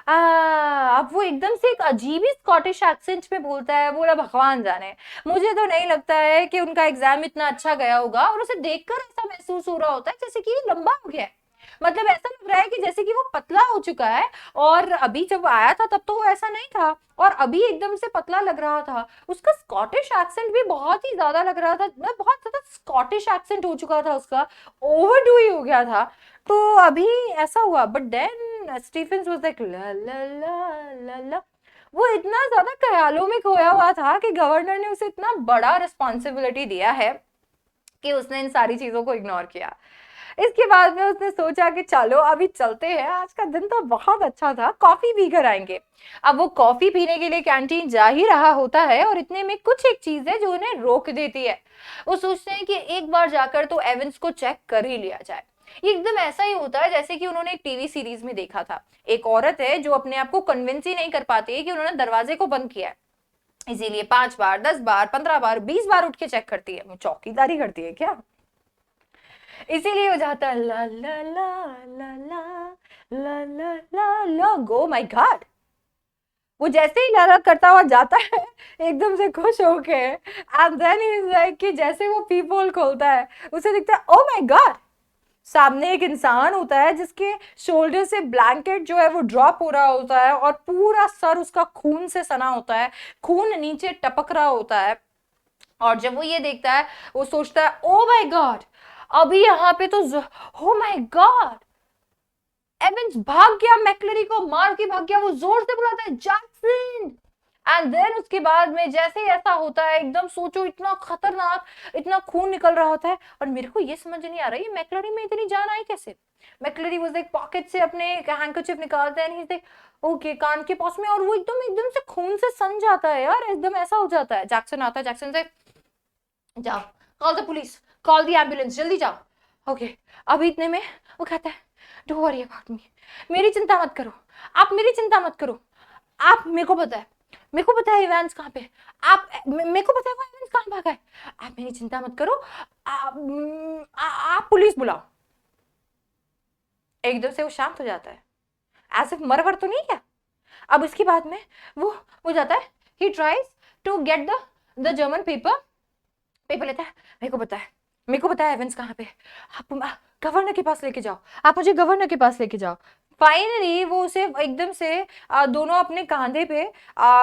अब वो एकदम से एक अजीब ही स्कॉटिश एक्सेंट में बोलता है, बोला भगवान जाने, मुझे तो नहीं लगता है कि उनका एग्जाम इतना अच्छा गया होगा। और उसे देखकर ऐसा महसूस हो रहा होता है जैसे कि लंबा हो गया है, मतलब ऐसा लग रहा है कि जैसे कि वो पतला हो चुका है और अभी जब आया था तब तो वो ऐसा नहीं था और अभी एकदम से पतला लग रहा था। उसका स्कॉटिश एक्सेंट भी बहुत ही ज्यादा लग रहा था, मतलब बहुत ज्यादा स्कॉटिश एक्सेंट हो चुका था उसका, ओवरडू ही हो गया था। तो अभी ऐसा हुआ, but then Stephens was like la la la la la. वो इतना ज्यादा ख्यालों में खोया हुआ था कि गवर्नर ने उसे इतना बड़ा रिस्पॉन्सिबिलिटी दिया है कि उसने इन सारी चीजों को इग्नोर किया। इसके बाद में उसने सोचा कि चलो अभी चलते हैं, आज का दिन तो बहुत अच्छा था, कॉफी पी कर आएंगे। अब वो कॉफी पीने के लिए कैंटीन जा ही रहा होता है और इतने में कुछ एक चीज है जो उन्हें रोक देती है। वो सोचते हैं कि एक बार जाकर तो एवंस को चेक कर ही लिया जाए। ये एकदम ऐसा ही होता है जैसे कि उन्होंने एक टीवी सीरीज में देखा था, एक औरत है जो अपने आप को कन्विंस ही नहीं कर पाती है कि उन्होंने दरवाजे को बंद किया है, इसीलिए 5 बार 10 बार 15 बार 20 बार उठ के चेक करती है। चौकीदारी करती है क्या? इसीलिए हो जाता है ला la la la la la la la La go my God. वो जैसे ही ला ला करता हुआ जाता है एकदम से खुश होके, एंड देन इज लाइक कि जैसे वो पीपोल खोलता है उसे दिखता है ओ माय गॉड, सामने एक इंसान होता है जिसके शोल्डर से ब्लैंकेट जो है वो ड्रॉप हो रहा होता है और पूरा सर उसका खून से सना होता है, खून नीचे टपक रहा होता है। और जब वो ये देखता है वो सोचता है ओ माय गॉड, अभी यहाँ पे तो ओ माय गॉड, एवंस भाग गया, मैक्लरी को मार के भाग गया। वो जोर से बुलाता है जैक्सन, एंड देन उसके बाद में जैसे ही ऐसा होता है एकदम सोचो इतना खतरनाक, इतना खून निकल रहा होता है और मेरे को ये समझ नहीं आ रहा है मैक्लरी में इतनी जान आई कैसे। मैक्लरी वो एक पॉकेट से अपने हैंकरचिप निकालता है, नहीं ओके कान के पास में, और वो एकदम एकदम से खून से सन जाता है यार, एकदम ऐसा हो जाता है। जैक्सन आता है, जैक्सन से जाओ call the police, call the ambulance, जल्दी जाओ। ओके अभी इतने में वो कहता है डोंट वरी अबाउट मी, मेरी चिंता मत करो, आप मेरी चिंता मत करो, आप मेरे को पता है, मेरे को पता है इवेंस कहाँ पे, आप मेरे को पता है वो इवेंस कहाँ भागा है, आप मेरी चिंता मत करो, आप पुलिस बुलाओ। एकदम से वो शांत हो जाता है एज इफ मरवर तो नहीं है। अब इसके बाद में वो जाता है, he tries to get the German paper, paper लेता है, मेरे को पता है एवेंस कहाँ पे, आप गवर्नर के पास लेके जाओ, आप मुझे गवर्नर के पास लेके जाओ। फाइनली वो उसे एकदम से दोनों अपने कंधे पे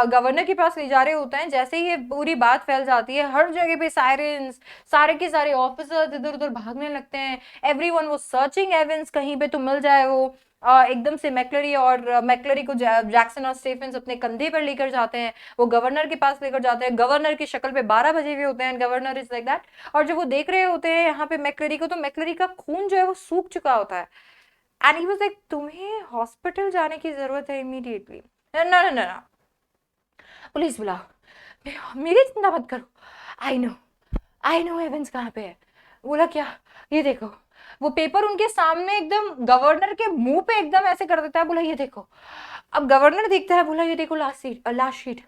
गवर्नर के पास ले जा रहे होते हैं। जैसे ही ये पूरी बात फैल जाती है, हर जगह पे सायरेंस, सारे के सारे ऑफिसर्स इधर उधर भागने लगते हैं। एवरीवन वो सर्चिंग एवेंस, कहीं पे तो मिल जाए वो। एकदम से मैक्लरी और मैक्लरी को जैक्सन और स्टीफेंस अपने कंधे पर लेकर जाते हैं, वो गवर्नर के पास लेकर जाते हैं। गवर्नर की शक्ल पे 12 बजे हुए होते हैं, गवर्नर इज लाइक दैट। और जब वो देख रहे होते हैं यहाँ पे मैक्लरी को, तो मैक्लरी का खून जो है वो सूख चुका होता है। एंड ही वाज लाइक, तुम्हें हॉस्पिटल जाने की जरूरत है इमीडिएटली। ना ना ना, पुलिस बुलाओ, मेरी चिंता मत करो, आई नो एवेंस कहाँ पे है। बोला क्या, ये देखो। वो पेपर उनके सामने एकदम गवर्नर के मुंह पे एकदम ऐसे कर देता है, बोला ये देखो। अब गवर्नर देखता है, बोला ये देखो लास्ट शीट।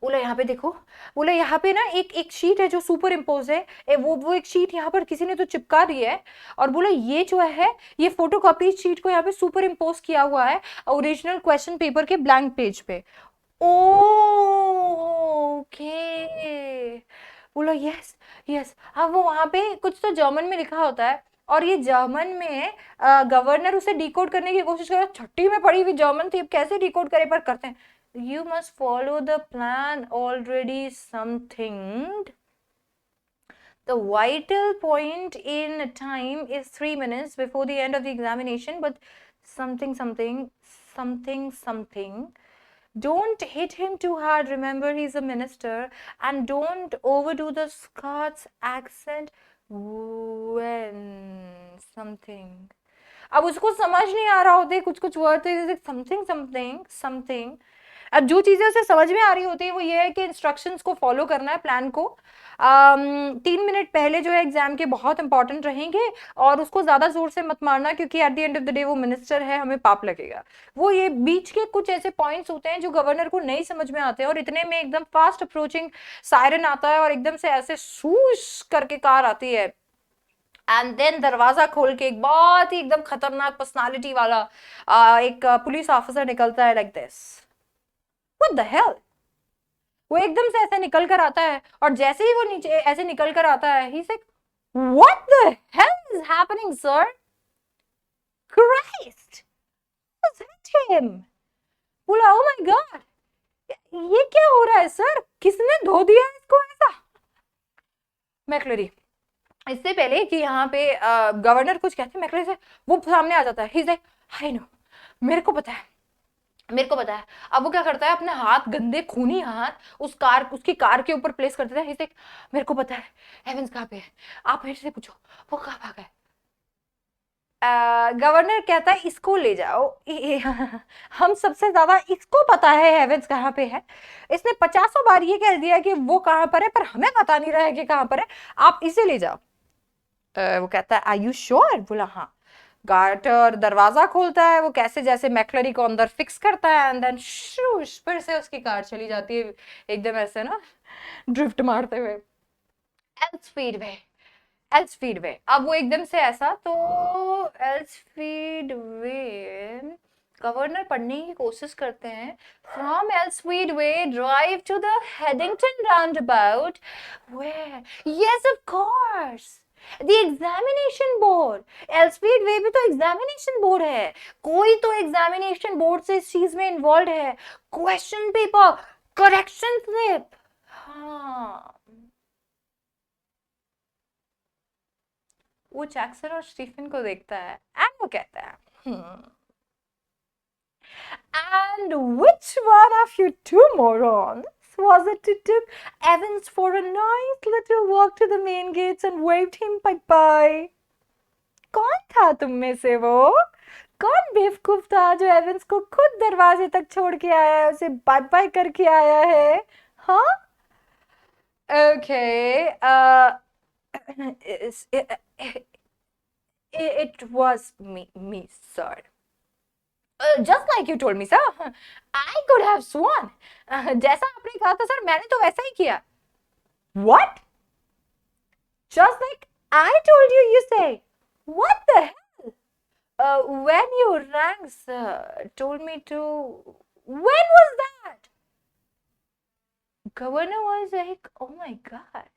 बोला यहाँ पे देखो, बोला यहाँ पे ना एक शीट है जो सुपर इम्पोज है, वो एक शीट यहाँ पर किसी ने तो चिपका दी है। और बोला ये जो है, ये फोटोकॉपी शीट को यहाँ पे सुपर इम्पोज किया हुआ है ओरिजिनल क्वेश्चन पेपर के ब्लैंक पेज पे। ओके, बोला यस यस। अब वो वहां पे कुछ तो जर्मन में लिखा होता है, और ये जर्मन में गवर्नर उसे डिकोड करने की कोशिश कर, छट्टी में पड़ी हुई जर्मन थी, अब कैसे डिकोड करे, पर करते हैं। You must follow the plan already something. The vital point in time is 3 minutes before the end of the examination, but something. Don't hit him too hard. Remember, he's a minister, and don't overdo the Scots accent when something. अब उसको समझ नहीं आ रहा होते कुछ वर्ड, समथिंग। अब जो चीजें उसे समझ में आ रही होती है वो ये है कि इंस्ट्रक्शंस को फॉलो करना है, प्लान को। 3 मिनट पहले जो है एग्जाम के बहुत इंपॉर्टेंट रहेंगे, और उसको ज्यादा जोर से मत मारना, क्योंकि at the end of the day वो मिनिस्टर है, हमें पाप लगेगा। वो ये बीच के कुछ ऐसे पॉइंट्स होते हैं जो गवर्नर को नहीं समझ में आते हैं, और इतने में एकदम फास्ट अप्रोचिंग सायरन आता है, और एकदम से ऐसे सूश करके कार आती है। एंड देन दरवाजा खोल के एक बहुत ही एकदम खतरनाक पर्सनालिटी वाला एक पुलिस ऑफिसर निकलता है, like this. What the hell. वो एकदम से ऐसे निकल कर आता है, और जैसे ही वो नीचे ऐसे निकल कर आता है, ही से what the hell is happening sir, Christ, him. बोला ओ माय गॉड, ये क्या हो रहा है सर, किसने धो दिया इसको ऐसा। मैक्लरी, इससे पहले कि यहाँ पे गवर्नर कुछ कहते हैं, मैक्लरी से वो सामने आ जाता है, ही इज लाइक आई नो, मेरे को पता है। अब वो क्या करता है, अपने हाथ, गंदे खूनी हाथ उसकी कार के ऊपर प्लेस कर देता है। मेरे को पता है एवेंस कहाँ पे है, आप मेरे से पूछो वो कहाँ भागा है। गवर्नर कहता है इसको ले जाओ, हम सबसे ज्यादा इसको पता है एवेंस कहाँ पे है, इसने 50 बार ये कह दिया कि वो कहाँ पर है, पर हमें पता नहीं रहा है कि कहाँ पर है, आप इसे ले जाओ। वो कहता है आर यू श्योर। बोला हाँ। गार्टर दरवाजा खोलता है, वो कैसे जैसे मैक्लरी को अंदर फिक्स करता है, एंड देन शूश फिर से उसकी कार चली जाती है एकदम ऐसे ना ड्रिफ्ट मारते हुए। एल्सफीड वे, अब वो एकदम से ऐसा, तो एल्सफीड वे गवर्नर पढ़ने की कोशिश करते हैं। From Elsfield Way drive to the Headington roundabout, where yes of course the examination board. Elsfield Way भी तो एग्जामिनेशन बोर्ड है, कोई तो एग्जामिनेशन बोर्ड से इस चीज में इन्वॉल्व है। क्वेश्चन पेपर, करेक्शन स्लिप, हाँ। वो जैक्सन और स्टीफन को देखता है, एंड वो कहता है and which one of you two morons was it who took Evans for a nice little walk to the main gates and waved him bye-bye? कौन था तुम में से वो? कौन बेवकूफ था जो एवेंस को खुद दरवाजे तक छोड़ के आया है, उसे बाय बाय करके आया है? हाँ? Okay, it was me, sir. Just like you told me, sir. I could have sworn. जैसा आपने कहा था सर, मैंने तो वैसा ही किया. What? Just like I told you, you say. What the hell? When you rang, sir, told me to. When was that? Governor was like, oh my God.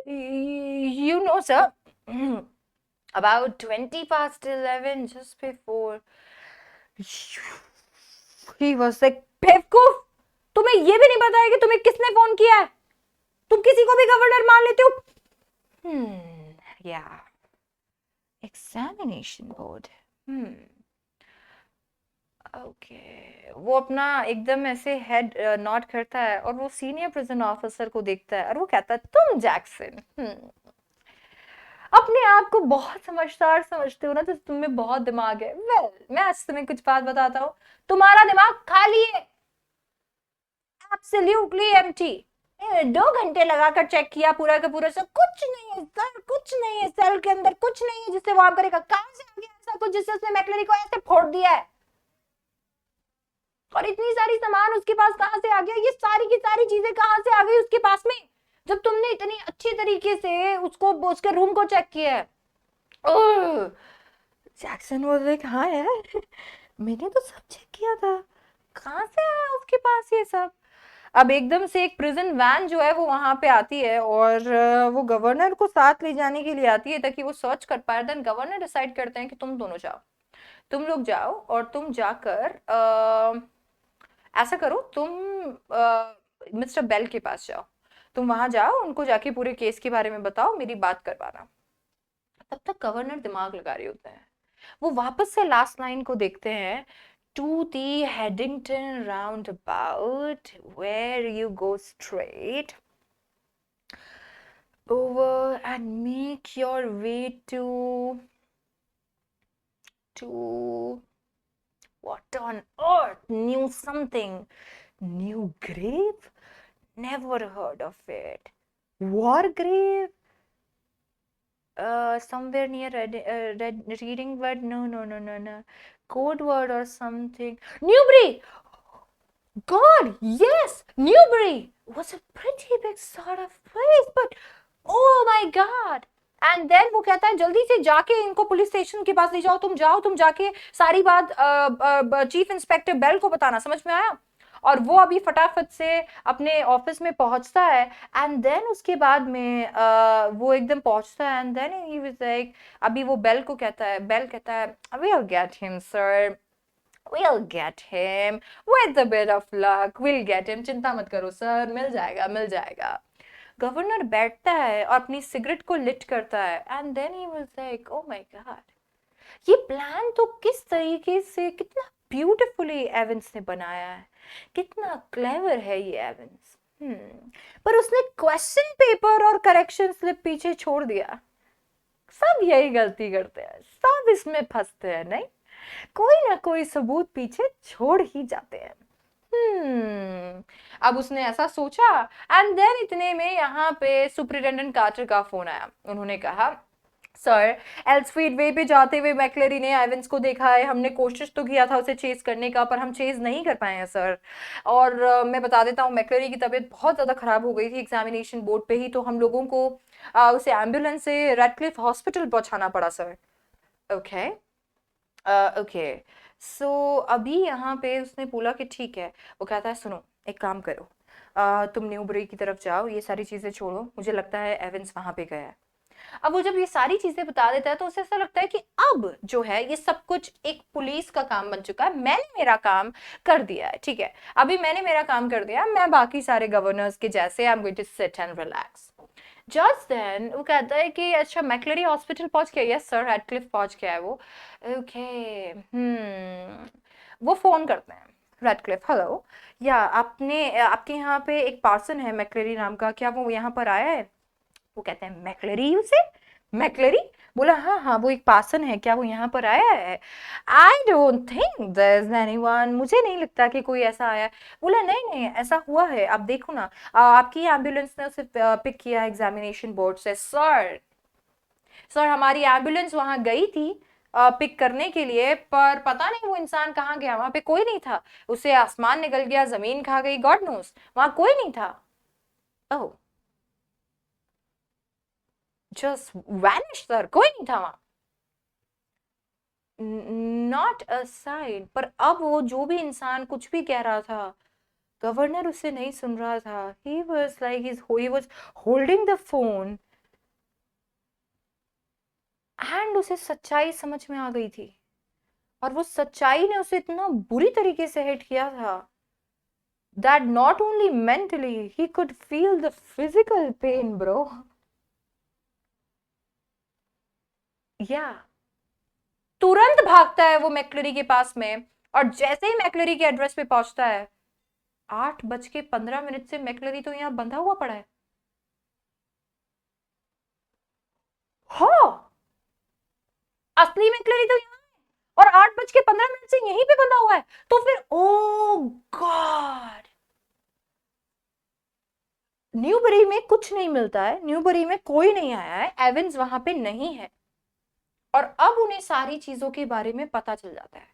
You know, sir, about 20 past 11, just before. He was like, बेवकूफ, तुम्हें ये भी नहीं पता है कि तुम्हें किसने फोन किया है? तुम किसी को भी गवर्नर मान लेते हो? Yeah. Examination board. ओके, वो अपना एकदम ऐसे हेड नॉट करता है और वो सीनियर प्रिजन ऑफिसर को देखता है और वो कहता है, तुम जैक्सन अपने आप को बहुत समझदार समझते हो ना, तो तुम्हें बहुत दिमाग है। वेल, मैं आज तुम्हें कुछ बात बताता हूँ, तुम्हारा दिमाग खाली है, एब्सोल्युटली एम्प्टी। 2 घंटे लगाकर चेक किया पूरा का पूरा, सब कुछ नहीं है सर, कुछ नहीं है, सेल के अंदर कुछ नहीं है जिससे वो आप करेगा। कहां से आ गया ऐसा कुछ जिससे उसने मैकलरी को ऐसे फोड़ दिया है? और इतनी सारी सामान उसके पास कहां से आ गया? ये सारी की सारी चीजें कहां से आ गई उसके पास में, जब तुमने इतनी अच्छी तरीके से उसको उसके रूम को चेक किया है? जैक्सन वाज लाइक, हाँ यार, मैंने तो सब चेक किया था, कहां से आया उसके पास ये सब? अब एकदम से एक प्रिजन वैन जो है वो वहां पे आती है और वो गवर्नर को साथ ले जाने के लिए आती है ताकि वो सर्च कर पाए। देन गवर्नर डिसाइड करते हैं कि तुम दोनों जाओ, तुम लोग जाओ और तुम जाकर ऐसा करो, तुम मिस्टर बेल के पास जाओ, तुम वहां जाओ, उनको जाके पूरे केस के बारे में बताओ, मेरी बात करवाना। तब तक गवर्नर दिमाग लगा रहे होते हैं, वो वापस से लास्ट लाइन को देखते हैं, to the Haddington roundabout where you go straight over and make your way to what on earth? New something. New grave? Never heard of it. War grave? Somewhere near reading word? No. Code word or something. Newbury! God, yes! Newbury was a pretty big sort of place, but oh my God! And then वो कहता है, जल्दी से जाके इनको पुलिस स्टेशन के पास ले जाओ, तुम जाओ, तुम जाके सारी बात चीफ इंस्पेक्टर बेल को बताना, समझ में आया? और वो अभी फटाफट से अपने ऑफिस में पहुंचता है एंड देन उसके बाद में वो एकदम पहुंचता है and then he was like, अभी वो बेल को कहता है, बेल कहता है, we'll get him sir, we'll get him with a bit of luck, we'll get him, चिंता मत करो सर, मिल जाएगा मिल जाएगा। गवर्नर बैठता है और अपनी सिगरेट को लिट करता है and then he was like, oh my God, ये प्लान तो किस तरीके से, कितना ब्यूटीफुली एवंस ने बनाया है, कितना क्लेवर है ये एवंस। पर उसने क्वेश्चन पेपर और करेक्शन स्लिप पीछे छोड़ दिया। सब यही गलती करते हैं, सब इसमें फंसते हैं, नहीं, कोई ना कोई सबूत पीछे छोड़ ही जाते हैं। अब उसने ऐसा सोचा एंड देन इतने में यहाँ पे सुपरिटेंडेंट कार्टर का फोन आया। उन्होंने कहा, सर, एल्सफील्ड वे पे जाते हुए मैकलेरी ने एवंस को देखा है, हमने कोशिश तो किया था उसे चेज करने का, पर हम चेज नहीं कर पाए हैं सर। और मैं बता देता हूँ, मैकलेरी की तबीयत बहुत ज़्यादा ख़राब हो गई थी एग्जामिनेशन बोर्ड पे ही, तो हम लोगों को उसे एम्बुलेंस से रेडक्लिफ हॉस्पिटल पहुँचाना पड़ा सर। ओके ओके, सो अभी यहाँ पे उसने बोला कि ठीक है। वो कहता है, सुनो एक काम करो, तुम न्यूबरी की तरफ जाओ, ये सारी चीज़ें छोड़ो, मुझे लगता है एवंस वहाँ पे गया है। अब वो जब ये सारी चीजें बता देता है तो उसे ऐसा लगता है कि अब जो है ये सब कुछ एक पुलिस का काम बन चुका है, मैंने मेरा काम कर दिया है, ठीक है, अभी मैंने मेरा काम कर दिया, मैं बाकी सारे गवर्नर्स के जैसे I am going to sit and relax. Just then वो कहता है कि अच्छा मैकलरी हॉस्पिटल पहुंच गया? यस सर, रेडक्लिफ पहुंच गया है वो। ओके, वो फोन करते हैं रेडक्लिफ, हेलो, या आपके यहाँ पे एक पर्सन है मैकलरी नाम का, क्या वो यहाँ पर आया है? वो कहते हैं, मैकलरी? उसे मैकलरी? बोला, हाँ हाँ, वो एक पर्सन है, क्या वो यहाँ पर आया है? I don't think there is anyone, मुझे नहीं लगता कि कोई ऐसा आया। बोला, नहीं नहीं, ऐसा हुआ है, आप देखो ना, आपकी एम्बुलेंस ने उसे पिक किया एग्जामिनेशन बोर्ड से। सर सर, हमारी एम्बुलेंस वहां गई थी पिक करने के लिए, पर पता नहीं वो इंसान कहाँ गया, वहां पे कोई नहीं था, उसे आसमान निकल गया, जमीन खा गई, गॉड नोस, वहां कोई नहीं था। ओह, जस्ट वैनिश सर, कोई नहीं था वहां। Not a sign. पर अब वो जो भी इंसान कुछ भी कह रहा था, गवर्नर उसे नहीं सुन रहा था। He was like he was holding the phone, and उसे सच्चाई समझ में आ गई थी। और वो सच्चाई ने उसे इतना बुरी तरीके से हिट किया था that not only mentally he could feel the physical pain, bro. Yeah. तुरंत भागता है वो मैक्लरी के पास में, और जैसे ही मैक्लरी के एड्रेस पे पहुंचता है, 8:15 से मैक्लरी तो यहाँ बंधा हुआ पड़ा है। हाँ, असली मैक्लरी तो यहाँ है, और 8:15 से यहीं पे बंधा हुआ है। तो फिर ओ गॉड, न्यूबरी में कुछ नहीं मिलता है, न्यूबरी में कोई नहीं आया है, एवंस वहां पे नहीं है। और अब उन्हें सारी चीजों के बारे में पता चल जाता है।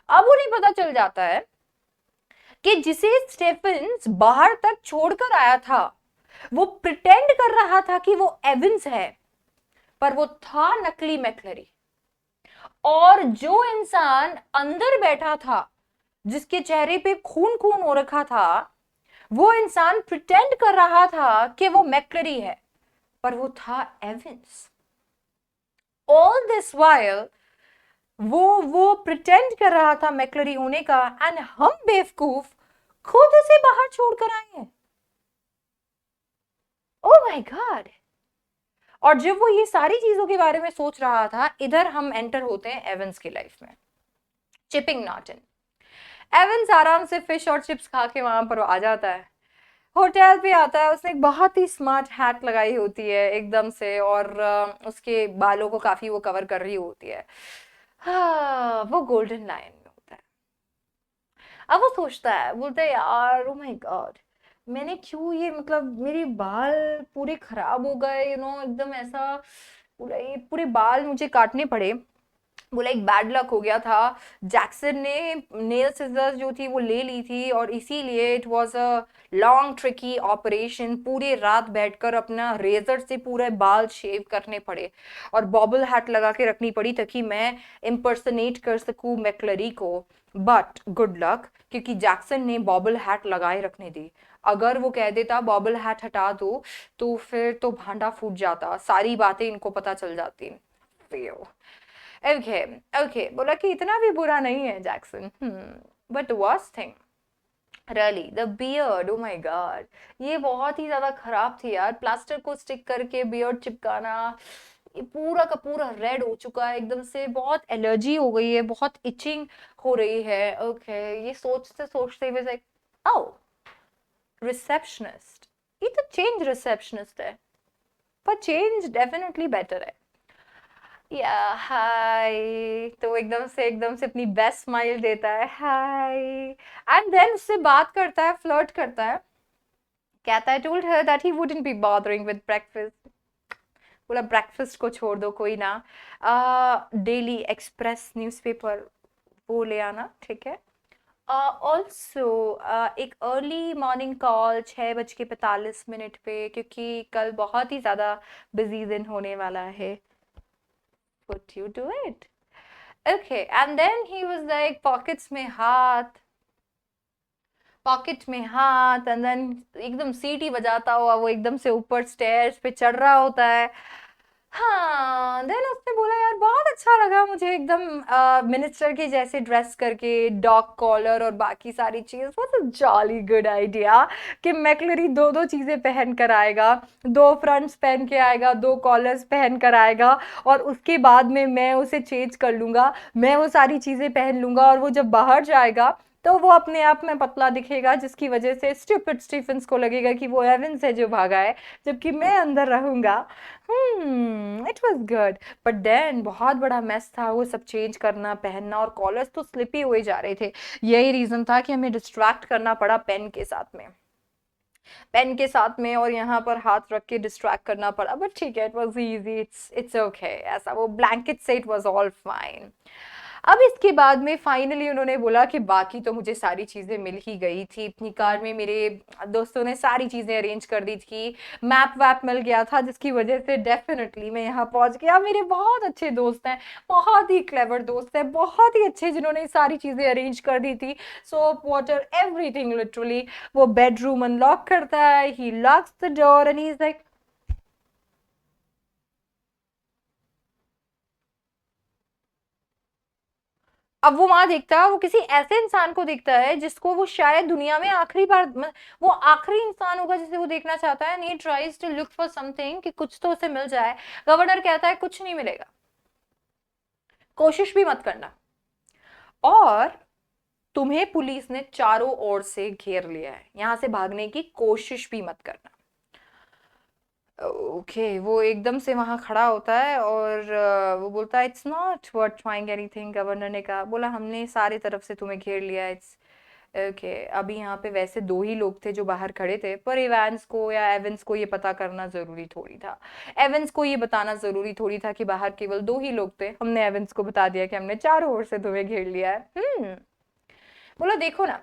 अब उन्हें पता चल जाता है कि जिसे स्टेफन्स बाहर तक छोड़कर आया था, वो प्रिटेंड कर रहा था कि वो एवंस है, पर वो था नकली मैक्लरी। और जो इंसान अंदर बैठा था, जिसके चेहरे पे खून खून हो रखा था, वो इंसान प्रिटेंड कर रहा था कि वो मैक्लरी है, पर वो था एवंस। ऑल दिस वाइल वो प्रिटेंड कर रहा था मैक्लरी होने का, एंड हम बेवकूफ खुद उसे बाहर छोड़कर आए हैं। ओ माय गॉड। और जब वो ये सारी चीजों के बारे में सोच रहा था, इधर हम एंटर होते हैं एवंस की लाइफ में। Chipping Norton. एवंस आराम से फिश और चिप्स खा के वहां पर आ जाता है, होटल पे आता है। उसने एक बहुत ही स्मार्ट हैट लगाई होती है एकदम से, और उसके बालों को काफी वो कवर कर रही होती है। हाँ, वो गोल्डन लाइन में होता है। अब वो सोचता है, बोलता है यार ओ माय गॉड, मैंने क्यों ये, मतलब मेरे बाल पूरे खराब हो गए, एकदम ऐसा, पूरा ये पूरे बाल मुझे काटने पड़े। बोला एक बैड लक हो गया था, जैक्सन ने नेल सिजर्स जो थी वो ले ली थी, और इसीलिए it was a long tricky operation. पूरे रात बैठकर अपना रेजर से पूरे बाल शेव करने पड़े, और बॉबल हैट लगा के रखनी पड़ी ताकि मैं इम्पर्सनेट कर सकूं मैक्लरी को। बट गुड लक, क्योंकि जैक्सन ने बॉबल हैट लगाए रखने दी। अगर वो कह देता बॉबल हैट हटा दो, तो फिर तो भांडा फूट जाता, सारी बातें इनको पता चल जाती। ओके, ओके, बोला कि इतना भी बुरा नहीं है Jackson. But worst thing really the beard, O my God, ये बहुत ही ज्यादा खराब थी यार। प्लास्टर को स्टिक करके बियर्ड चिपकाना, ये पूरा का पूरा रेड हो चुका है एकदम से, बहुत एलर्जी हो गई है, बहुत इचिंग हो रही है। ओके, ये सोचते सोचते हुए लाइक, ओ रिसेप्शनिस्ट, ये तो चेंज रिसेप्शनिस्ट है, पर चेंज डेफिनेटली बेटर है। या हाय, तो एकदम से अपनी बेस्ट स्माइल देता है, हाय, एंड देन उससे बात करता है, फ्लर्ट करता है। कहता है told her that he wouldn't be bothering with breakfast. बोला ब्रेकफास्ट को छोड़ दो, कोई ना, डेली एक्सप्रेस न्यूज़पेपर वो ले आना, ठीक है। ऑल्सो एक अर्ली मॉर्निंग कॉल 6:45 पे, क्योंकि कल बहुत ही ज़्यादा बिजी दिन होने वाला है। Would you do it? Okay, and then he was like pockets में हाथ, पॉकेट में हाथ, एंड देन एकदम सीटी बजाता हुआ वो एकदम से ऊपर स्टेयर्स पे चढ़ रहा होता है। हाँ, देन उसने बोला यार बहुत अच्छा लगा मुझे, एकदम मिनिस्टर के जैसे ड्रेस करके, डॉग कॉलर और बाकी सारी चीज। What a jolly good idea कि मैक्लरी दो दो चीजें पहन कर आएगा, दो फ्रंट्स पहन के आएगा, दो कॉलर्स पहन कर आएगा, और उसके बाद में मैं उसे चेंज कर लूंगा, मैं वो सारी चीजें पहन लूंगा, और वो जब बाहर जाएगा तो वो अपने आप में पतला दिखेगा, जिसकी वजह से स्टूपिड स्टीफन्स को लगेगा कि वो एवंस है जो भागा है, जबकि मैं अंदर रहूंगा। It was good, but then बहुत बड़ा मेस था वो सब चेंज करना, पहनना, और कॉलर्स तो स्लिपी हुए जा रहे थे। यही रीजन था कि हमें डिस्ट्रैक्ट करना पड़ा पेन के साथ में, पेन के साथ में, और यहाँ पर हाथ रख के डिस्ट्रैक्ट करना पड़ा। बट ठीक है, it was easy, it's okay, ऐसा वो ब्लैंकेट से इट वाज ऑल फाइन। अब इसके बाद में फाइनली उन्होंने बोला कि बाकी तो मुझे सारी चीज़ें मिल ही गई थी, अपनी कार में मेरे दोस्तों ने सारी चीज़ें अरेंज कर दी थी, मैप वैप मिल गया था, जिसकी वजह से डेफिनेटली मैं यहाँ पहुँच गया। मेरे बहुत अच्छे दोस्त हैं, बहुत ही क्लेवर दोस्त हैं, बहुत ही अच्छे, जिन्होंने सारी चीज़ें अरेंज कर दी थी, सोप वाटर एवरीथिंग लिटरली। वो बेडरूम अनलॉक करता है, he locks the door and he is like, अब वो वहां देखता है, वो किसी ऐसे इंसान को देखता है जिसको वो शायद दुनिया में आखिरी बार वो आखिरी इंसान होगा जिसे वो देखना चाहता है, and he tries to look for something कि कुछ तो उसे मिल जाए। गवर्नर कहता है कुछ नहीं मिलेगा, कोशिश भी मत करना, और तुम्हें पुलिस ने चारों ओर से घेर लिया है, यहां से भागने की कोशिश भी मत करना। ओके, वो एकदम से वहां खड़ा होता है और वो बोलता है it's not worth trying anything. Governor ने कहा, बोला हमने सारे तरफ से तुम्हें घेर लिया, इट्स ओके। अभी यहाँ पे वैसे दो ही लोग थे जो बाहर खड़े थे, पर इवांस को या एवंस को ये पता करना जरूरी थोड़ी था, एवंस को ये बताना जरूरी थोड़ी था कि बाहर केवल दो ही लोग थे। हमने एवंस को बता दिया कि हमने चारों ओर से तुम्हें घेर लिया है। बोला देखो ना,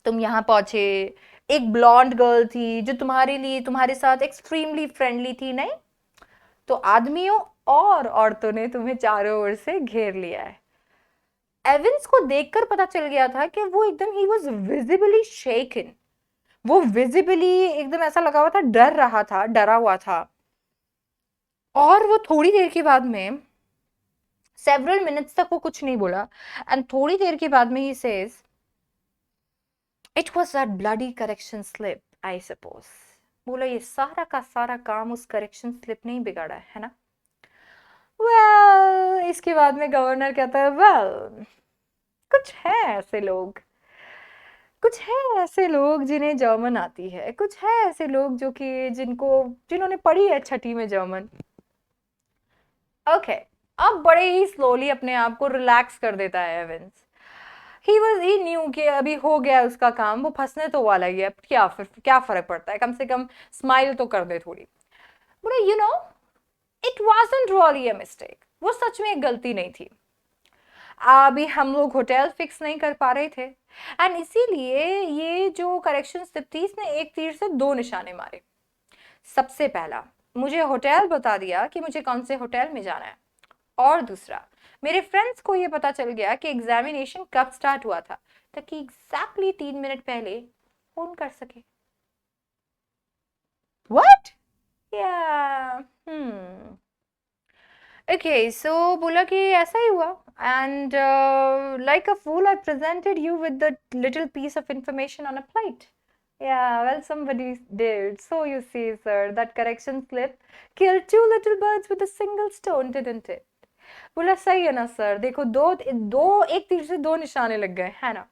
तुम यहाँ पहुंचे, एक ब्लॉन्ड गर्ल थी जो तुम्हारे लिए, तुम्हारे साथ एक्सट्रीमली फ्रेंडली थी, नहीं तो आदमियों और औरतों ने तुम्हें चारों ओर से घेर लिया है। एविंस को देखकर पता चल गया था कि वो एकदम, ही वॉज विजिबली शेकन, वो विजिबली एकदम ऐसा लगा हुआ था, डर रहा था, डरा हुआ था। और वो थोड़ी देर के बाद में, सेवरल मिनट्स तक वो कुछ नहीं बोला, एंड थोड़ी देर के बाद में he says, it was that bloody correction slip I suppose. बोला ये सारा का सारा काम उस करेक्शन स्लिप ने ही बिगाड़ा है ना। इसके बाद में गवर्नर कहता है, कुछ है ऐसे लोग, कुछ है ऐसे लोग जिन्हें जर्मन आती है, कुछ है ऐसे लोग जो कि जिन्होंने पढ़ी है छठी में जर्मन। ओके, अब बड़े ही स्लोली अपने आप को रिलैक्स कर देता है एवेंस। ही न्यू कि अभी हो गया उसका काम, वो फंसने तो वाला ही है, क्या फर्क पड़ता है, कम से कम स्माइल तो कर दे थोड़ी। बोले you know, it wasn't really a mistake, वो सच में एक गलती नहीं थी। अभी हम लोग होटल फिक्स नहीं कर पा रहे थे, एंड इसीलिए ये जो करेक्शन स्लिप थी, इसने एक तीर से दो निशाने मारे। सबसे पहला, मुझे होटल बता दिया कि मुझे कौन से होटल में जाना है, और दूसरा, मेरे फ्रेंड्स को ये पता चल गया कि एग्जामिनेशन कब स्टार्ट हुआ था, ताकि एग्जैक्टली 3 मिनट पहले फोन कर सके। व्हाट? या ओके, सो बोला कि ऐसा ही हुआ, and like a fool I presented you with the little piece of information on a plate. Yeah, well, somebody did. So you see, sir, that correction slip killed two little birds with a single stone, didn't it? बोला सही है ना सर, देखो दो दो एक तीर से दो निशाने लग गए, है ना,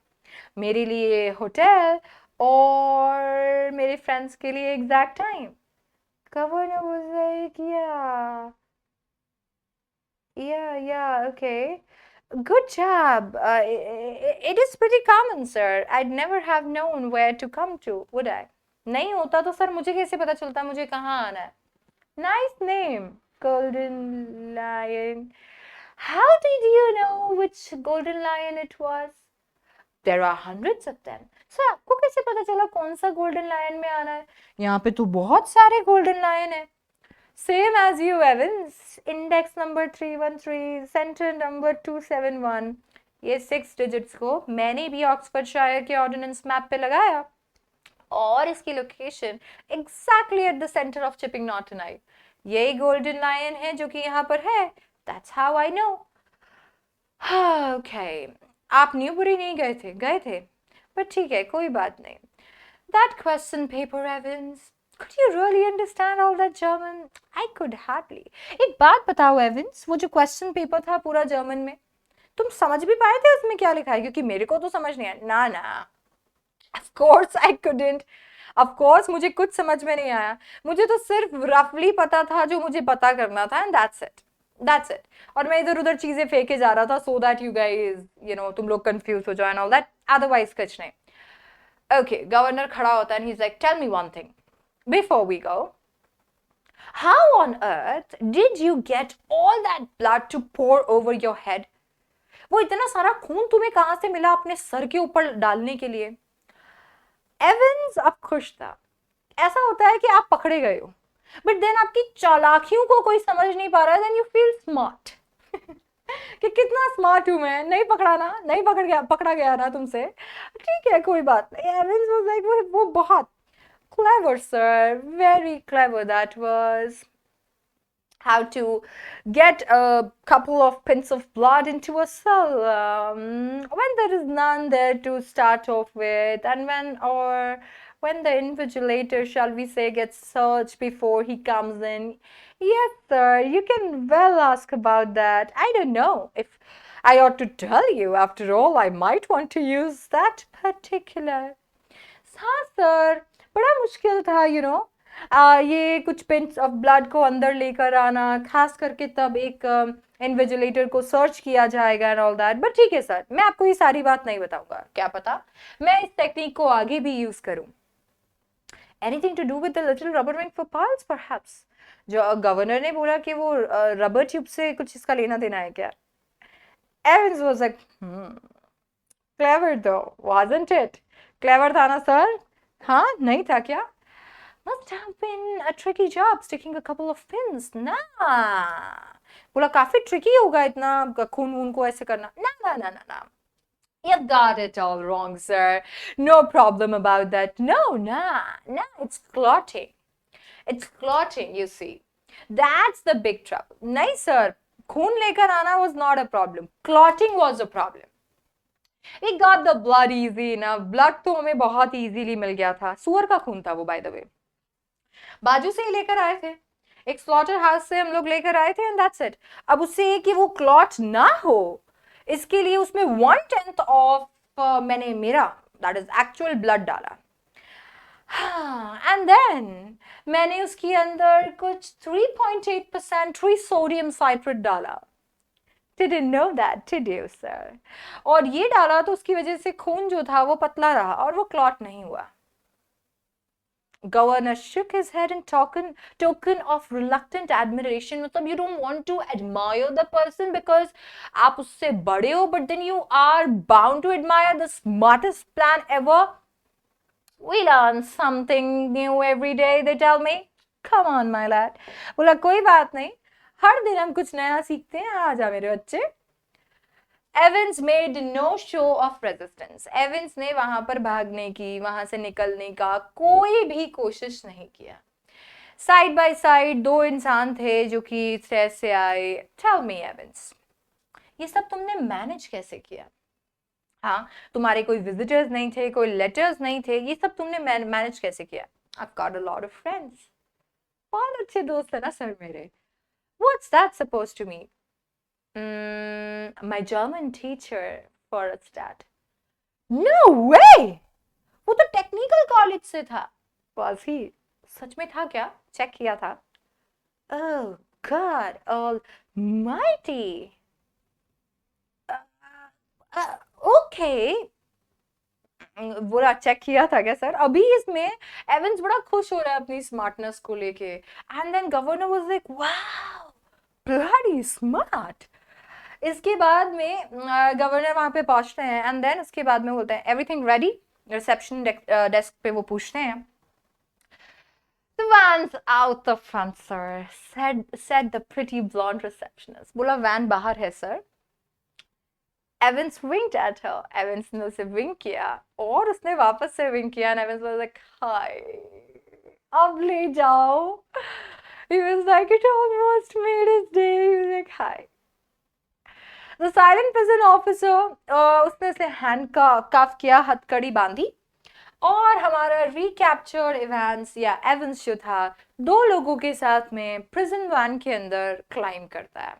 मेरे लिए होटल और मेरे फ्रेंड्स के लिए exact time. Governor was like, yeah, okay. Good job. It is pretty common, sir. I'd never have known where to come to, would I? नहीं होता तो सर मुझे कैसे पता चलता मुझे कहाँ आना है? Nice name, Golden Lion. How did you know which Golden Lion it was? There are hundreds of them. Sir आपको कैसे पता चला कौन सा Golden Lion में आना है? यहाँ पे तो बहुत सारे Golden Lion हैं. Same as you, Evans. Index number 313, center number 271. ये 6 डिजिट्स को मैंने भी ऑक्सफोर्डशायर के ऑर्डिनेंस मैप पे लगाया, और इसकी location exactly at the centre of Chipping Norton आई। यही गोल्डन लायन है जो कि यहाँ पर है। That's how I know. Okay, आप न्यूबरी नहीं गए थे? गए थे, पर ठीक है, कोई बात नहीं। That question paper, Evans, could you really understand all that German? I could hardly. एक बात बताओ एविंस, वो जो क्वेश्चन पेपर था पूरा जर्मन में, तुम समझ भी पाए थे उसमें क्या लिखा है? क्योंकि मेरे को तो समझ नहीं आया। ना ना, of course I couldn't. of course मुझे कुछ समझ में नहीं आया, मुझे तो सिर्फ रफली पता था जो मुझे पता करना था, and that's it. और मैं इधर उधर चीजें फेंके जा रहा था so that you guys, you know, तुम लोग confused हो जाओ and all that. Otherwise कुछ नहीं। Okay, गवर्नर खड़ा होता है and he's like, tell me one thing before we go. How on earth did you get all that blood to pour over your head? वो इतना सारा खून तुम्हें कहां से मिला अपने सर के ऊपर डालने के लिए? एवंस अब खुश था। ऐसा होता है कि आप पकड़े गए हो, बट देन आपकी चालाकियों को कोई समझ नहीं पा रहा है, देन यू फील स्मार्ट कि कितना स्मार्ट हूं मैं, नहीं पकड़ा ना, नहीं पकड़ा गया ना तुमसे, ठीक है कोई बात नहीं। एवंस वाज लाइक वो बहुत clever, sir, very clever that was. How to get a couple of pins of blood into a cell when there is none there to start off with, and when the invigilator, shall we say, gets searched before he comes in. Yes, sir, you can well ask about that. I don't know if I ought to tell you. After all, I might want to use that particular. हाँ सर, बड़ा मुश्किल था ये कुछ पिंच ऑफ ब्लड को अंदर लेकर आना, खास करके तब एक इन्विजिलेटर को सर्च किया जाएगा एंड ऑल दैट। बट ठीक है सर, मैं आपको ये सारी बात नहीं बताऊंगा, क्या पता मैं इस टेक्निक को आगे भी यूज करूं। Anything to do with the little rubber ring for piles perhaps? जो गवर्नर ने बोला कि वो रबर ट्यूब से कुछ इसका लेना देना है क्या? एवंस वाज लाइक, क्लेवर दो, वाजंट इट? क्लेवर था ना सर? हाँ, नहीं था क्या? Must have been a tricky job sticking a couple of pins. ना, बोला काफी tricky होगा इतना खून वून को ऐसे करना। ना ना ना ना ना, you got it all wrong, sir. No problem about that. No, nah, it's clotting. It's clotting, you see. That's the big trouble. नहीं sir, खून लेकर आना was not a problem. Clotting was a problem. We got the blood easy enough. Blood तो हमें बहुत easily मिल गया था। सुअर का खून था वो, by the way। बाजू से ही लेकर आए थे, एक स्लॉटर हाउस से हम लोग लेकर आए थे, एंड दैट्स इट। अब उससे कि वो क्लॉट ना हो, इसके लिए उसमें 1/10 ऑफ मैंने मेरा दैट इज एक्चुअल ब्लड डाला। एंड देन मैंने उसके अंदर कुछ 3.8% ट्री सोडियम साइट्रेट डाला। Didn't know that, did you, sir? और ये डाला तो उसकी वजह से खून जो था वो पतला रहा और वो क्लॉट नहीं हुआ। Governor shook his head in token of reluctant admiration. मतलब you don't want to admire the person because आप उससे बड़े हो, but then you are bound to admire the smartest plan ever. We learn something new every day, they tell me. Come on, my lad. बोला कोई बात नहीं, हर दिन हम कुछ नया सीखते हैं, आ जा मेरे बच्चे। Evans made no show of resistance. Evans ने वहां पर भागने की, वहां से निकलने का कोई भी कोशिश नहीं किया। साइड बाय साइड दो इंसान थे जो कि स्टेज से आए। टेल मी एवंस, ये सब तुमने मैनेज कैसे किया? हाँ, तुम्हारे कोई विजिटर्स नहीं थे, कोई लेटर्स नहीं थे, ये सब तुमने मैनेज कैसे किया? I've got a lot of friends. बहुत अच्छे दोस्त है ना सर मेरे। What's that supposed to mean? My German teacher for a stat. No way! वो तो टेक्निकल कॉलेज से था। Was he? सच में था क्या? चेक किया था? Oh God Almighty! Okay. बुरा चेक किया था क्या सर? अभी इसमें एवंस बड़ा खुश हो रहा है अपनी स्मार्टनेस को लेके, and then governor was like wow, bloody smart. इसके बाद में गवर्नर वहां पे पहुंचते हैं, एंड देन उसके बाद में बोलते हैं एवरीथिंग रेडी। रिसेप्शन डेस्क पे वो पूछते हैं, The van's out the front, sir, said the pretty blonde receptionist. बोला वैन बाहर है sir. Evans winked at her. Evans ने उसे विंक किया और उसने वापस से विंक किया, and Evans was like, "Hi, अब ले जाओ." He was like, it almost made his day. He was like, "Hi." The silent prison officer, उसने उसे handcuff किया, हथकड़ी बांधी, और हमारा रिकैप्चर्ड एवंस या एवंस जो था, दो लोगों के साथ में प्रिजन वैन के अंदर क्लाइम करता है।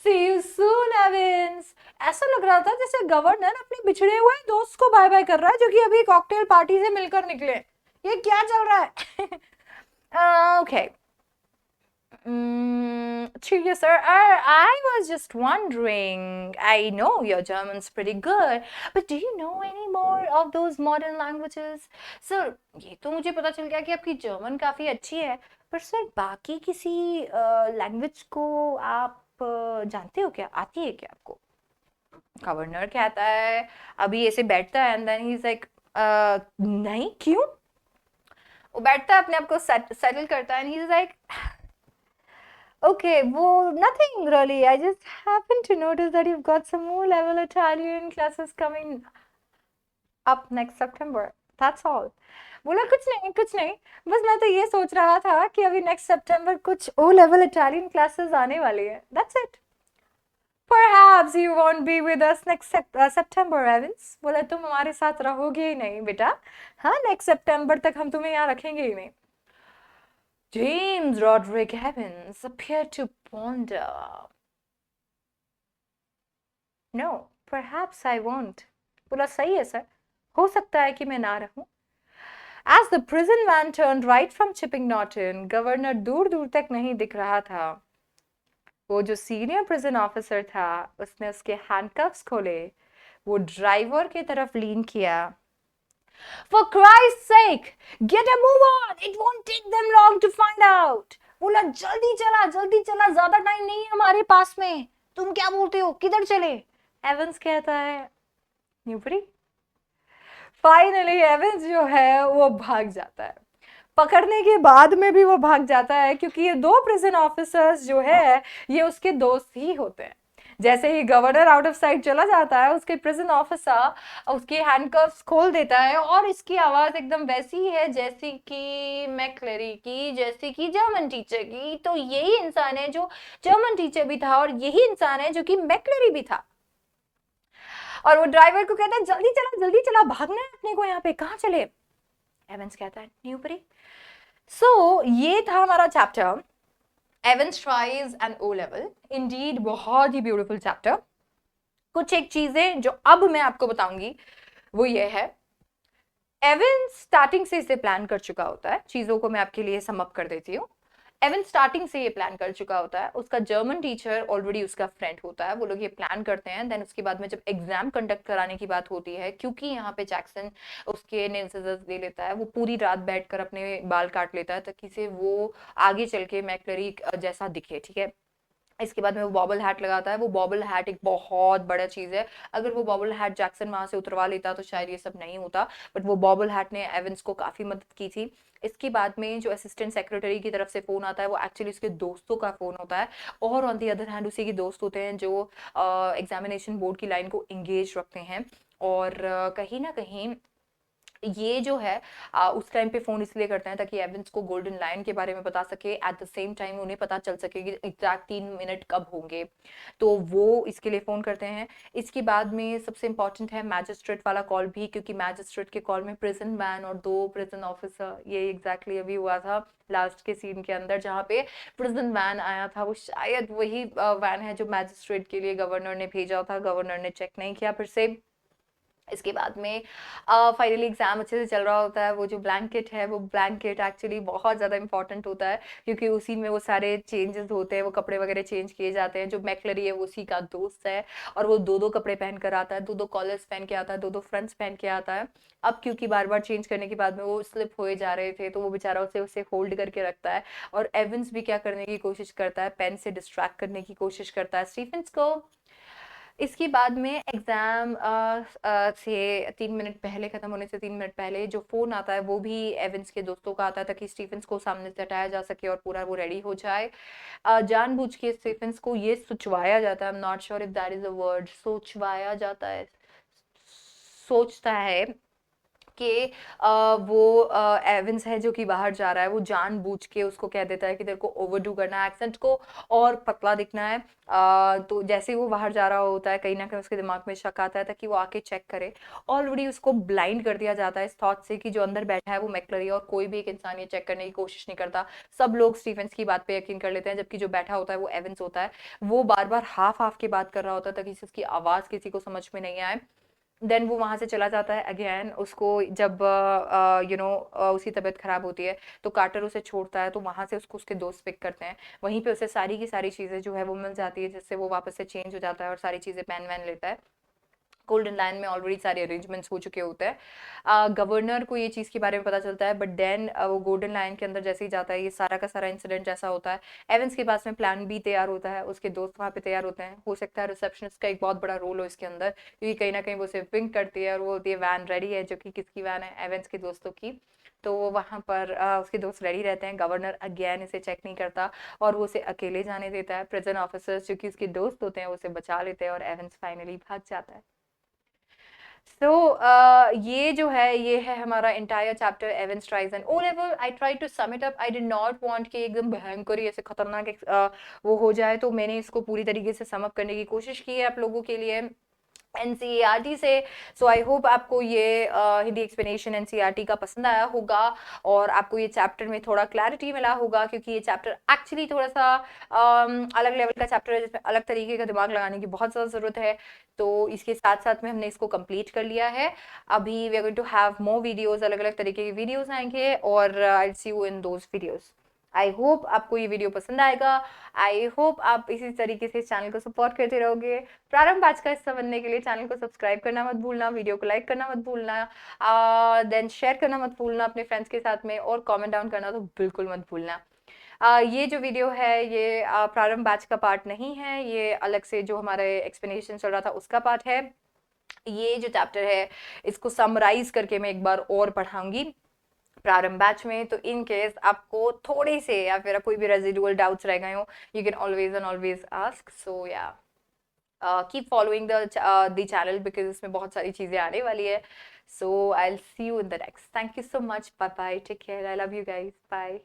See you soon, Evans. ऐसा लग रहा था जैसे गवर्नर अपने बिछड़े हुए दोस्त को बाय बाय कर रहा है जो कि अभी कॉकटेल पार्टी से मिलकर निकले। ये क्या चल रहा है? Okay. Yes, sir. I was just wondering. I know your German's pretty good, but do you know any more of those modern languages? Sir, ये तो मुझे पता चल गया कि आपकी जर्मन काफी अच्छी है, पर सर बाकी किसी लैंग्वेज को आप जानते हो क्या? आती है क्या आपको? गवर्नर कहता है, अभी ऐसे बैठता है and then he is like नहीं क्यों। वो बैठता है, अपने आप को सेटल करता है and he is like okay, well, nothing really. I just happened to notice that you've got some more level Italian classes coming up next September. That's all. बोला कुछ नहीं कुछ नहीं, बस मैं तो ये सोच रहा था कि अभी नेक्स्ट सितंबर कुछ ओ लेवल इटालियन क्लासेस आने वाली है. That's it. Perhaps you won't be with us next September, Evans. बोला तुम हमारे साथ रहोगे ही नहीं बेटा. हाँ, नेक्स्ट सितंबर तक हम तुम्हें यहाँ रखेंगे ही नहीं. James Roderick Evans appeared to ponder. No, perhaps I won't. बोला सही है सर, हो सकता है कि मैं ना रहूं. As the prison van turned right from Chipping Norton, governor दूर दूर तक नहीं दिख रहा था. वो जो सीनियर प्रिजन ऑफिसर था उसने उसके हैंडकफ्स खोले, वो ड्राइवर की तरफ लीन किया. For Christ's sake, get a move on. It won't take them long to find out. बोला जल्दी चला, ज्यादा टाइम नहीं है हमारे पास में. तुम क्या बोलते हो, किधर चले? एवंस कहता है न्यूबरी. फाइनली एवंस जो है वो भाग जाता है. पकड़ने के बाद में भी वो भाग जाता है क्योंकि ये दो प्रिजन ऑफिसर्स जो है ये उसके दोस्त ही होते हैं. जैसे ही गवर्नर आउट ऑफ साइट चला जाता है, उसके प्रिजन ऑफिसर उसके हैंडकफ्स खोल देता है और इसकी आवाज एकदम वैसी है जैसी कि मैक्लेरी की, जैसी कि जर्मन टीचर की. तो यही इंसान है जो जर्मन टीचर भी था और यही इंसान है जो कि मैक्लेरी भी था. और वो ड्राइवर को कहता है जल्दी चला, भागना है अपने को, यहाँ पे कहाँ चले? एवंस कहता है न्यूबरी. सो ये था हमारा chapter Evans tries an O level. Indeed बहुत ही ब्यूटीफुल चैप्टर. कुछ एक चीजें जो अब मैं आपको बताऊंगी वो ये है, एवंस स्टार्टिंग से इसे प्लान कर चुका होता है. चीजों को मैं आपके लिए सम अप कर देती हूँ. एवन स्टार्टिंग से ये प्लान कर चुका होता है. उसका जर्मन टीचर ऑलरेडी उसका फ्रेंड होता है. वो लोग ये प्लान करते हैं. देन उसके बाद में जब एग्जाम कंडक्ट कराने की बात होती है, क्योंकि यहाँ पे जैक्सन उसके नेल सीजर्स ले लेता है, वो पूरी रात बैठकर अपने बाल काट लेता है ताकि से वो आगे चल के मैक्लरी जैसा दिखे. ठीक है. इसके बाद में वो बॉबल हैट लगाता है. वो बॉबल हैट एक बहुत बड़ा चीज है. अगर वो बॉबल हैट जैक्सन वहां से उतरवा लेता तो शायद ये सब नहीं होता, बट वो बॉबल हैट ने एवंस को काफी मदद की थी. इसके बाद में जो असिस्टेंट सेक्रेटरी की तरफ से फोन आता है वो एक्चुअली उसके दोस्तों का फोन होता है, और ऑन दी अदर हैंड उसी के दोस्त होते हैं जो एग्जामिनेशन बोर्ड की लाइन को एंगेज रखते हैं. और कहीं ना कहीं ये जो है उस टाइम पे फोन इसलिए करते हैं ताकि एवंस को गोल्डन लाइन के बारे में बता सके. एट द सेम टाइम उन्हें पता चल सके कि एग्जैक्ट 3 मिनट कब होंगे, तो वो इसके लिए फोन करते हैं. इसके बाद में सबसे इंपॉर्टेंट है मैजिस्ट्रेट वाला कॉल भी, क्योंकि मैजिस्ट्रेट के कॉल में प्रिजन वैन और 2 प्रिजन ऑफिसर, ये एग्जैक्टली अभी हुआ था लास्ट के सीन के अंदर जहाँ पे प्रिजन वैन आया था. वो शायद वही वैन है जो मैजिस्ट्रेट के लिए गवर्नर ने भेजा था. गवर्नर ने चेक नहीं किया फिर से. इसके बाद में फाइनली एग्जाम अच्छे से चल रहा होता है. वो जो ब्लैंकेट है वो ब्लैंकेट एक्चुअली बहुत ज़्यादा इंपॉर्टेंट होता है क्योंकि उसी में वो सारे चेंजेस होते हैं. वो कपड़े वगैरह चेंज किए जाते हैं. जो मैक्लरी है वो उसी का दोस्त है और वो 2-2 कपड़े पहन कर आता है. 2-2 कॉलर्स पहन के आता है, 2-2 फ्रंट्स पहन के आता है. अब क्योंकि बार बार चेंज करने के बाद में वो स्लिप हुए जा रहे थे तो वो बेचारा उसे होल्ड करके रखता है. और एवंस भी क्या करने की कोशिश करता है, पेन से डिस्ट्रैक्ट करने की कोशिश करता है स्टीफेंस को. इसके बाद में एग्जाम से 3 मिनट पहले, खत्म होने से 3 मिनट पहले जो फोन आता है वो भी एवंस के दोस्तों का आता है ताकि स्टीफेंस को सामने से हटाया जा सके और पूरा वो रेडी हो जाए. जानबूझ के स्टीफेंस को ये सोचवाया जाता है, I am not sure if that is a word, सोचवाया जाता है, सोचता है कि वो एवंस है जो कि बाहर जा रहा है. वो जानबूझ के उसको कह देता है कि तेरे को ओवरडू करना है एक्सेंट को और पतला दिखना है. तो जैसे ही वो बाहर जा रहा होता है कहीं ना कहीं उसके दिमाग में शक आता है ताकि वो आके चेक करे. ऑलरेडी उसको ब्लाइंड कर दिया जाता है इस थॉट से कि जो अंदर बैठा है वो मैक्लरी है और कोई भी एक इंसान ये चेक करने की कोशिश नहीं करता. सब लोग स्टीफेंस की बात पे यकीन कर लेते हैं जबकि जो बैठा होता है वो एवंस होता है. वो बार बार हाफ हाफ की बात कर रहा होता है ताकि उसकी आवाज किसी को समझ में नहीं आए. देन वो वहां से चला जाता है. अगेन उसको जब उसकी तबीयत खराब होती है तो कार्टर उसे छोड़ता है, तो वहां से उसको उसके दोस्त पिक करते हैं. वहीं पे उसे सारी की सारी चीजें जो है वो मिल जाती है जिससे वो वापस से चेंज हो जाता है और सारी चीजें पहन वहन लेता है. गोल्डन लाइन में ऑलरेडी सारे अरेंजमेंट्स हो चुके होते हैं। गवर्नर को ये चीज़ के बारे में पता चलता है, बट देन वो गोल्डन लाइन के अंदर जैसे ही जाता है, ये सारा का सारा इंसिडेंट जैसा होता है, एवेंस के पास में प्लान बी तैयार होता है, उसके दोस्त वहाँ पे तैयार होते हैं। हो सकता है रिसेप्शनिस्ट का एक बहुत बड़ा रोल हो इसके अंदर, क्योंकि कहीं ना कहीं वो उसे पिंक करती है और वो बोलती है वैन रेडी है, जो कि किसकी वैन है, एवेंस के दोस्तों की। तो वो वहाँ पर उसके दोस्त रेडी रहते हैं। गवर्नर अगेन इसे चेक नहीं करता और वो उसे अकेले जाने देता है। प्रिजन ऑफिसर्स जो कि उसके दोस्त होते हैं उसे बचा लेते हैं और एवेंस फाइनली भाग जाता है। सो ये जो है ये है हमारा entire chapter Evans tries an O level. I try to sum it up. I did not want कि एकदम भयंकर ही ऐसे खतरनाक वो हो जाए, तो मैंने इसको पूरी तरीके से सम अप करने की कोशिश की है आप लोगों के लिए एनसीईआरटी से। सो आई होप आपको ये हिंदी एक्सप्लेनेशन एनसीईआरटी का पसंद आया होगा और आपको ये चैप्टर में थोड़ा क्लैरिटी मिला होगा, क्योंकि ये चैप्टर एक्चुअली थोड़ा सा अलग लेवल का चैप्टर है, जिसमें अलग तरीके का दिमाग लगाने की बहुत ज़्यादा ज़रूरत है। तो इसके साथ साथ में हमने इसको कंप्लीट कर लिया है। अभी we are going to have more videos, अलग अलग तरीके की वीडियोस आएंगे और I see you in those videos. I hope आपको ये वीडियो पसंद आएगा। आई होप आप इसी तरीके से चैनल को सपोर्ट करते रहोगे। प्रारंभ बैच का हिस्सा बनने के लिए चैनल को सब्सक्राइब करना मत भूलना, वीडियो को लाइक करना मत भूलना, देन शेयर करना मत भूलना अपने फ्रेंड्स के साथ में, और कमेंट डाउन करना तो बिल्कुल मत भूलना। ये जो वीडियो है ये प्रारंभ बैच का पार्ट नहीं है, ये अलग से जो हमारे एक्सप्लेनेशन चल रहा था उसका पार्ट है। ये जो चैप्टर है इसको समराइज करके मैं एक बार और पढ़ाऊंगी प्रारंभ बैच में। तो इन केस आपको थोड़े से या फिर कोई भी रेजिडुअल डाउट्स रह गए हो, you can always and always ask. So yeah keep following the channel because इसमें बहुत सारी चीजें आने वाली है। So I will see you in the next. Thank you so much, bye bye, take care, I love you guys, bye.